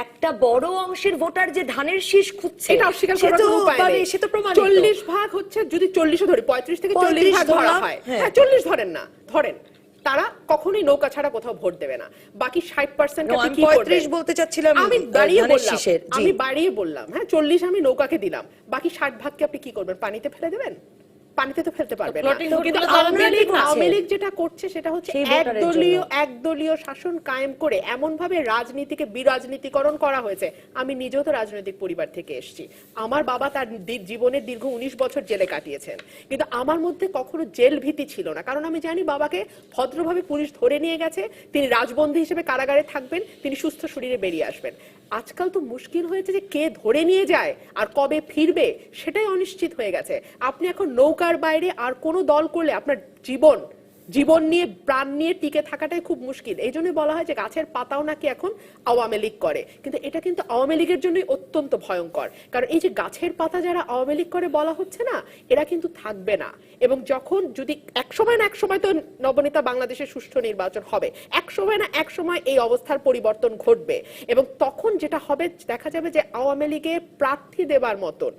[SPEAKER 1] একটা বড় অংশের ভোটার যে ধানের শীষ খুঁজছে
[SPEAKER 3] এটা অস্বীকার করার কোনো উপায় নেই।
[SPEAKER 1] সে তো প্রমাণিত।
[SPEAKER 3] 40 ভাগ হচ্ছে, যদি 40ও ধরি, 35 থেকে 40 ভাগ ধরা হয়, হ্যাঁ 40 ধরেন না, ধরেন তারা কখনোই নৌকা ছাড়া কোথাও ভোট দেবে না। বাকি 60% আপনি কি করবেন?
[SPEAKER 1] 35 বলতে চাচ্ছিলাম,
[SPEAKER 3] আমি বাড়িয়ে বললাম, হ্যাঁ 40 আমি নৌকাকে দিলাম, বাকি 60 ভাগকে আপনি কি করবেন? পানিতে ফেলে দেবেন? পানিতে তো ফেলতে পারবেন না। কিন্তু আওয়ামী লীগ যেটা করছে সেটা হচ্ছে একদলীয় শাসন কায়েম করে এমন ভাবে রাজনীতিকে বিরাজনীতিকরণ করা হয়েছে। আমি নিজেও তো রাজনৈতিক পরিবার থেকে এসেছি, আমার বাবা তার জীবনের দীর্ঘ 19 বছর জেলে কাটিয়েছেন, কিন্তু আমার মধ্যে কখনো জেল ভীতি ছিল না, কারণ আমি জানি বাবাকে ভদ্রভাবে পুলিশ ধরে নিয়ে গেছে, তিনি রাজবন্দী হিসেবে কারাগারে থাকবেন, তিনি সুস্থ শরীরে বেরিয়ে আসবেন। আজকাল তো মুশকিল হয়েছে যে কে ধরে নিয়ে যায় আর কবে ফিরবে সেটাই অনিশ্চিত হয়ে গেছে। আপনি এখন নৌকার বাইরে আর কোনো দল করলে আপনার জীবন নিয়ে প্রাণ নিয়ে টিকে থাকাটাই খুব মুশকিল। এই জন্য বলা হয় যে গাছের পাতাও নাকি এখন আওয়ামী লীগ করে, কিন্তু এটা কিন্তু আওয়ামী লীগের জন্যই অত্যন্ত ভয়ঙ্কর, কারণ এই যে গাছের পাতা যারা আওয়ামী লীগ করে বলা হচ্ছে না, এরা কিন্তু থাকবে না। এবং যখন যদি এক সময় তো নবনীতা বাংলাদেশের সুষ্ঠু নির্বাচন হবে, এক সময় এই অবস্থার পরিবর্তন ঘটবে, এবং তখন যেটা হবে দেখা যাবে যে আওয়ামী লীগে প্রার্থী দেবার মতন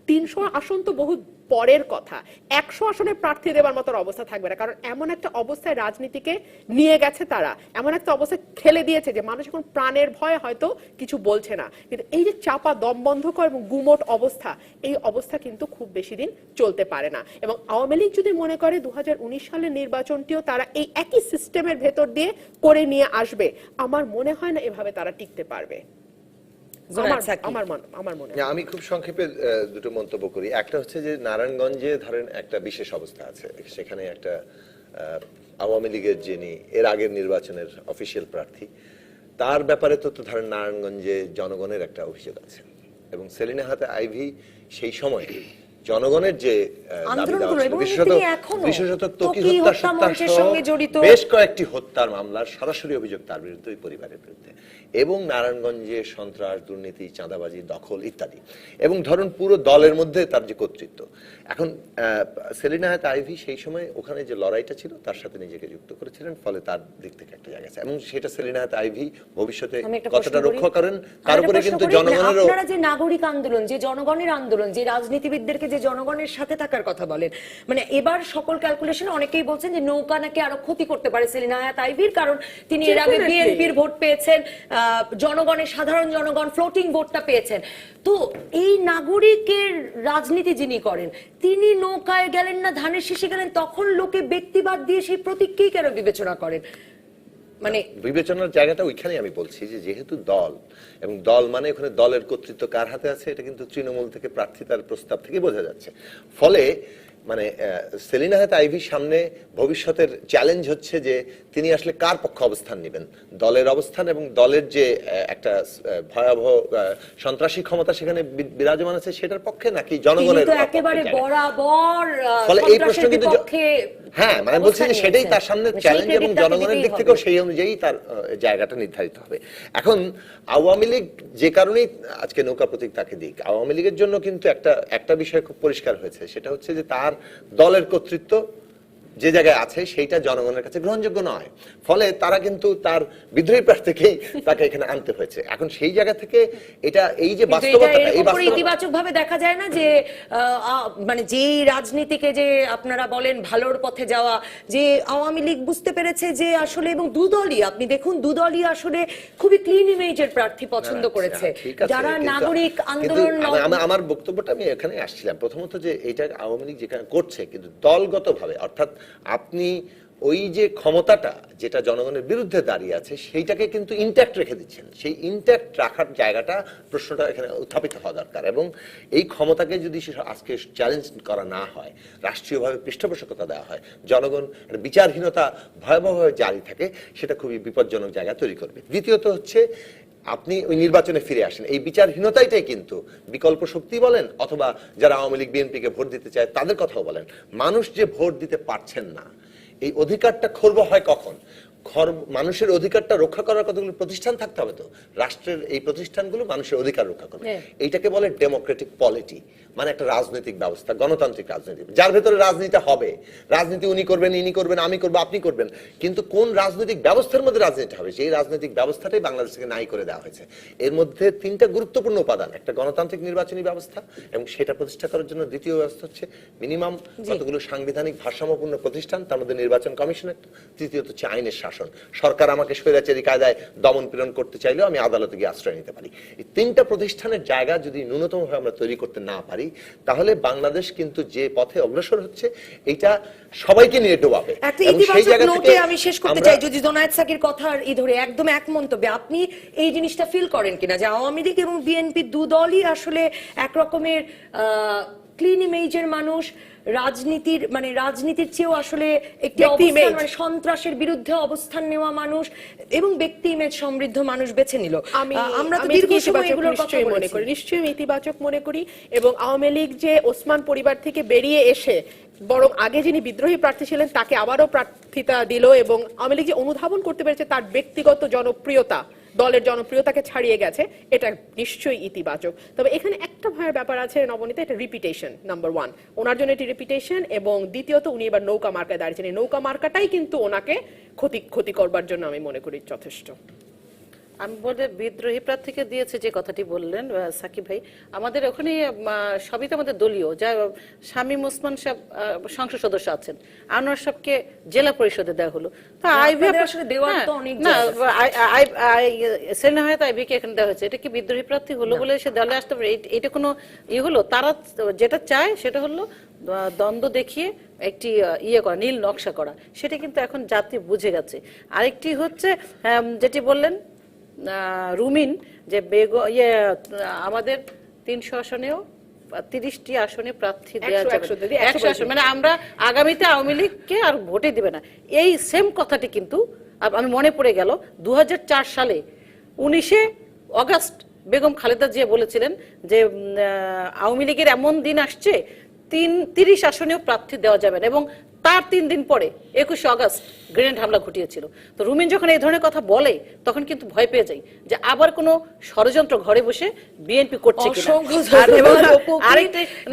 [SPEAKER 3] 300 আসন তো বহু পরের কথা, 100 আসনে প্রার্থী দেবার মতো অবস্থা থাকবে না, কারণ এমন একটা অবস্থায় রাজনীতিকে নিয়ে গেছে তারা, এমন একটা অবস্থায় ঠেলে দিয়েছে যে মানুষ এখন প্রাণের ভয়ে হয়তো কিছু বলছে না। কিন্তু এই যে চাপা দম বন্ধ কর এবং গুমোট অবস্থা, এই অবস্থা কিন্তু খুব বেশি দিন চলতে পারে না। এবং আওয়ামী লীগ যদি মনে করে 2019 সালের নির্বাচনটিও তারা এই একই সিস্টেমের ভেতর দিয়ে করে নিয়ে আসবে, আমার মনে হয় না এভাবে তারা টিকতে পারবে।
[SPEAKER 4] আমি খুব সংক্ষেপে দুটো মন্তব্য করি। একটা হচ্ছে যে নারায়ণগঞ্জে ধরেন একটা বিশেষ অবস্থা আছে, সেখানে একটা আওয়ামী লীগের যিনি এর আগের নির্বাচনের অফিসিয়াল প্রার্থী, তার ব্যাপারে তো ধরেন নারায়ণগঞ্জে জনগণের একটা অভিযোগ আছে, এবং সেলিনা হায়াত আইভী সেই সময় জনগণের যে বিশেষত ত্বকী হত্যা বেশ কয়েকটি হত্যার মামলার সরাসরি অভিযোগ তার বিরুদ্ধে, ওই পরিবারের বিরুদ্ধে, এবং নারায়ণগঞ্জে সন্ত্রাস, দুর্নীতি, চাঁদাবাজি, দখল ইত্যাদি, এবং ধরুন পুরো দলের মধ্যে তার যে কর্তৃত্ব। এখন সেলিনা হায়াত আইভী সেই সময় ওখানে যে লড়াইটা ছিল তার সাথে নিজেকে যুক্ত করেছিলেন, ফলে তার দিক থেকে একটা জায়গা আছে, এবং সেটা সেলিনা হায়াত আইভী ভবিষ্যতে কতটা রক্ষা করেন তার উপরে কিন্তু জনগণের,
[SPEAKER 1] আপনারা যে নাগরিক আন্দোলন, যে জনগণের আন্দোলন, যে রাজনীতিবিদদেরকে যে জনগণের সাথে থাকার কথা বলেন, মানে এবার সকল ক্যালকুলেশন অনেকেই বলছেন যে নৌকা নাকি আরো ক্ষতি করতে পারে সেলিনা হায়াত আইভীর, কারণ তিনি এর আগে বিএনপির ভোট পেয়েছেন, জনগণের সাধারণ জনগণ ফ্লোটিং ভোটটা পেয়েছেন। তো এই নাগরিকের রাজনীতি যিনি করেন, তিনি নৌকায় গেলেন না ধানের শীষে গেলেন, তখন লোকে ব্যক্তিবাদ দিয়ে সেই প্রতীককেই কেন বিবেচনা করেন? মানে
[SPEAKER 4] বিবেচনার জায়গাটা ওইখানেই আমি বলছি যে যেহেতু দল, এবং দল মানে ওখানে দলের কর্তৃত্ব কার হাতে আছে এটা কিন্তু তৃণমূল থেকে প্রার্থী তার প্রস্তাব থেকে বোঝা যাচ্ছে, ফলে মানে সেলিনা হায়াত আইভীর সামনে ভবিষ্যতের চ্যালেঞ্জ হচ্ছে যে তিনি আসলে কার পক্ষে অবস্থান নেবেন, দলের অবস্থান এবং দলের যে একটা ভয়াবহ সন্ত্রাসী ক্ষমতা সেখানে বিরাজমান আছে সেটার পক্ষে, নাকি জনগণের
[SPEAKER 1] একেবারে বরাবর
[SPEAKER 4] ফলে এই প্রশ্ন
[SPEAKER 1] সন্ত্রাসের
[SPEAKER 4] কিন্তু
[SPEAKER 1] বিপক্ষে
[SPEAKER 4] হ্যাঁ মানে বলছি যে সেটাই তার সামনে
[SPEAKER 1] সেই
[SPEAKER 4] চ্যালেঞ্জ এবং
[SPEAKER 1] ক্রেডিটটা
[SPEAKER 4] জনগণের দিক
[SPEAKER 1] দিতেই
[SPEAKER 4] থেকেও
[SPEAKER 1] হবে।
[SPEAKER 4] সেই অনুযায়ী তার জায়গাটা নির্ধারিত হবে। এখন আওয়ামী লীগ যে কারণেই আজকে নৌকা প্রতীক তাকে দিক, আওয়ামী লীগের জন্য কিন্তু একটা বিষয় খুব পরিষ্কার হয়েছে, সেটা হচ্ছে যে তার দলের কর্তৃত্ব যে জায়গায় আছে সেইটা জনগণের কাছে গ্রহণযোগ্য নয়, ফলে তারা কিন্তু তার বিদ্রোহী প্রার্থীকেই তাকে এখানে আনতে হয়েছে। এখন সেই জায়গা থেকে এটা এই যে বাস্তবতা, এই বাস্তবতা
[SPEAKER 1] ইতিবাচক ভাবে দেখা যায় না যে মানে যেই রাজনীতিকে যে আপনারা বলেন ভালোর পথে যাওয়া, যে আওয়ামী লীগ বুঝতে পেরেছে যে আসলে, এবং দুদলই আপনি দেখুন দুদলই আসলে খুবই ক্লিন ইমেজের প্রার্থী পছন্দ করেছে,
[SPEAKER 4] ঠিক আছে,
[SPEAKER 1] যারা
[SPEAKER 4] কিন্তু
[SPEAKER 1] নাগরিক আন্দোলন
[SPEAKER 4] আমার বক্তব্যটা আমি এখানে আসছিলাম প্রথমত যে এটা আওয়ামী লীগ যেখানে করছে কিন্তু দলগতভাবে, অর্থাৎ আপনি ওই যে ক্ষমতাটা যেটা জনগণের বিরুদ্ধে দাঁড়িয়ে আছে সেইটাকে কিন্তু ইনট্যাক্ট রেখে দিচ্ছেন, সেই ইনট্যাক্ট রাখার জায়গাটা প্রশ্নটা এখানে উত্থাপিত হওয়া দরকার। এবং এই ক্ষমতাকে যদি আজকে চ্যালেঞ্জ করা না হয়, রাষ্ট্রীয়ভাবে পৃষ্ঠপোষকতা দেওয়া হয়, জনগণ বিচারহীনতা ভয়াবহভাবে জারি থাকে, সেটা খুবই বিপজ্জনক জায়গা তৈরি করবে। দ্বিতীয়ত হচ্ছে আপনি ওই নির্বাচনে ফিরে আসেন, এই বিচারহীনতাইটাই কিন্তু বিকল্প শক্তি বলেন অথবা যারা আওয়ামী লীগ বিএনপিকে ভোট দিতে চায় তাদের কথাও বলেন, মানুষ যে ভোট দিতে পারছেন না এই অধিকারটা খর্ব হয় কখন? মানুষের অধিকারটা রক্ষা করার কতগুলো প্রতিষ্ঠান থাকতে হবে, তো রাষ্ট্রের এই প্রতিষ্ঠানগুলো মানুষের অধিকার রক্ষা করবে, এইটাকে বলে ডেমোক্রেটিক পলিটি, মানে একটা রাজনৈতিক ব্যবস্থা, গণতান্ত্রিক রাজনীতি, যার ভেতরে রাজনীতি হবে, রাজনীতি উনি করবেন, ইনি করবেন, আমি করবো, আপনি করবেন, কিন্তু কোন রাজনৈতিক ব্যবস্থার মধ্যে রাজনীতি হবে সেই রাজনৈতিক ব্যবস্থাটাই বাংলাদেশ থেকে নাই করে দেওয়া হয়েছে। এর মধ্যে তিনটা গুরুত্বপূর্ণ উপাদান, একটা গণতান্ত্রিক নির্বাচনী ব্যবস্থা এবং সেটা প্রতিষ্ঠা করার জন্য দ্বিতীয় ব্যবস্থা হচ্ছে মিনিমাম কতগুলো সাংবিধানিক ভারসাম্যপূর্ণ প্রতিষ্ঠান, তার মধ্যে নির্বাচন কমিশন একটা, তৃতীয়ত হচ্ছে আইনের শাসন। সরকার আমাকে স্বৈরাচারী কায়দায় দমন পীড়ন করতে চাইলেও আমি আদালতে গিয়ে আশ্রয় নিতে পারি। এই তিনটা প্রতিষ্ঠানের জায়গা যদি ন্যূনতমভাবে আমরা তৈরি করতে না পারি তাহলে বাংলাদেশ কিন্তু যে পথে অগ্রসর হচ্ছে এটা সবাইকে নিয়ে ডোবাবে।
[SPEAKER 1] একটা ইতিবাচক নোটে আমি শেষ করতে চাই, যদি জোনায়েদ সাকির কথার ধরে একদম এক মন্তব্যে আপনি এই জিনিসটা ফিল করেন কিনা যে আওয়ামী লীগ এবং বিএনপি দুদলই আসলে একরকমের ক্লিন ইমেজের মানুষ, রাজনীতির চেয়েও আসলে একটি অবস্থান, মানে সন্ত্রাসের বিরুদ্ধে অবস্থান নেওয়া মানুষ এবং ব্যক্তি ইমেজ সমৃদ্ধ মানুষ বেছে নিল। আমরা তো দীর্ঘ সময় এগুলোর কথা মনে করি,
[SPEAKER 3] নিশ্চয়ই ইতিবাচক মনে করি। এবং আওয়ামী লীগ যে ওসমান পরিবার থেকে বেরিয়ে এসে বরং আগে যিনি বিদ্রোহী প্রার্থী ছিলেন তাকে আবারও প্রার্থিতা দিল, এবং আওয়ামী লীগ যে অনুধাবন করতে পেরেছে তার ব্যক্তিগত জনপ্রিয়তা দলের জনপ্রিয়তাকে ছাড়িয়ে গেছে, এটা নিশ্চয়ই ইতিবাচক। তবে এখানে একটা ভয়ের ব্যাপার আছে নবনীতা, এটা রিপিটেশন নাম্বার 1, ওনার জন্য এটি রিপিটেশন, এবং দ্বিতীয়ত উনি এবার নৌকা মার্কায় দাঁড়িয়েছেন, এই নৌকা মার্কাটাই কিন্তু ওনাকে ক্ষতি করবার জন্য আমি মনে করি যথেষ্ট।
[SPEAKER 2] আমি বলে বিদ্রোহী প্রার্থীকে দিয়েছে যে কথাটি বললেন সাকিব ভাই, আমাদের ওখানে সবই তো আমাদের দলীয়, যা শামীম ওসমান সাহেব সংসদ সদস্য আছেন, আনোয়ার সাহেবকে জেলা পরিষদে দেওয়া হলো, তো আইভি
[SPEAKER 1] আসলে দেওয়ার তো অনেক
[SPEAKER 2] না সেলিনা হায়াত আইভিকে এখানে দেওয়া হয়েছে, এটা কি বিদ্রোহী প্রার্থী হলো বলে সে দলে আসতে পারে? এটা কোনো হলো? তারা যেটা চায় সেটা হলো দ্বন্দ্ব দেখিয়ে একটি করা, নীল নকশা করা, সেটা কিন্তু এখন জাতি বুঝে গেছে। আরেকটি হচ্ছে যেটি বললেন রুমিন, যে আমাদের 300 আসনেও 30টি আসনে প্রার্থী দেওয়া যাবে, 100 আসন, মানে আমরা আগামীতে আওয়ামী লীগকে আর ভোটে দিবে না। এই সেম কথাটি কিন্তু আমি মনে পড়ে গেল 2004 সালে 19শে অগাস্ট বেগম খালেদা জিয়া বলেছিলেন যে আওয়ামী লীগের এমন দিন আসছে 30 আসনেও প্রার্থী দেওয়া যাবে না, এবং তার 3 দিন পরে 21শে অগাস্ট গ্রেনেড হামলা ঘটিয়েছিল। তো রুমিন যখন এই ধরনের কথা বলে তখন কিন্তু ভয় পেয়ে যাই যে আবার কোনো ষড়যন্ত্র ঘরে বসে বিএনপি করছে কিনা।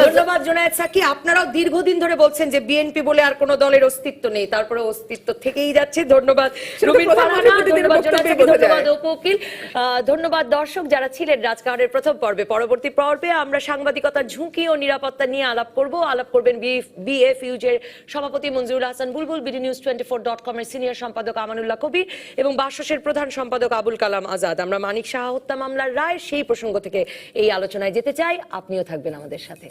[SPEAKER 1] ধন্যবাদ জোনায়েদ সাকি, আপনারাও দীর্ঘদিন ধরে বলছেন যে বিএনপি বলে আর কোনো দলের অস্তিত্ব নেই, তারপরে অস্তিত্ব থেকেই যাচ্ছে। ধন্যবাদ রুমিন ফারহানা, ধন্যবাদ জোনায়েদ সাকি, ধন্যবাদ অপু উকিল, ধন্যবাদ দর্শক যারা ছিলেন রাজকাহনের প্রথম পর্বে। পরবর্তী পর্বে আমরা সাংবাদিকতার ঝুঁকি ও নিরাপত্তা নিয়ে আলাপ করবেন বিএফইউজের সভাপতি মঞ্জুরুল হাসান বুলবুল, BDNews24.com এর সিনিয়র সম্পাদক আমানুল্লাহ কবির এবং বাসসের প্রধান সম্পাদক আবুল কালাম আজাদ। আমরা মানিক সাহা হত্যা মামলার রায় সেই প্রসঙ্গ থেকে এই আলোচনায় যেতে চাই, আপনিও থাকবেন আমাদের সাথে।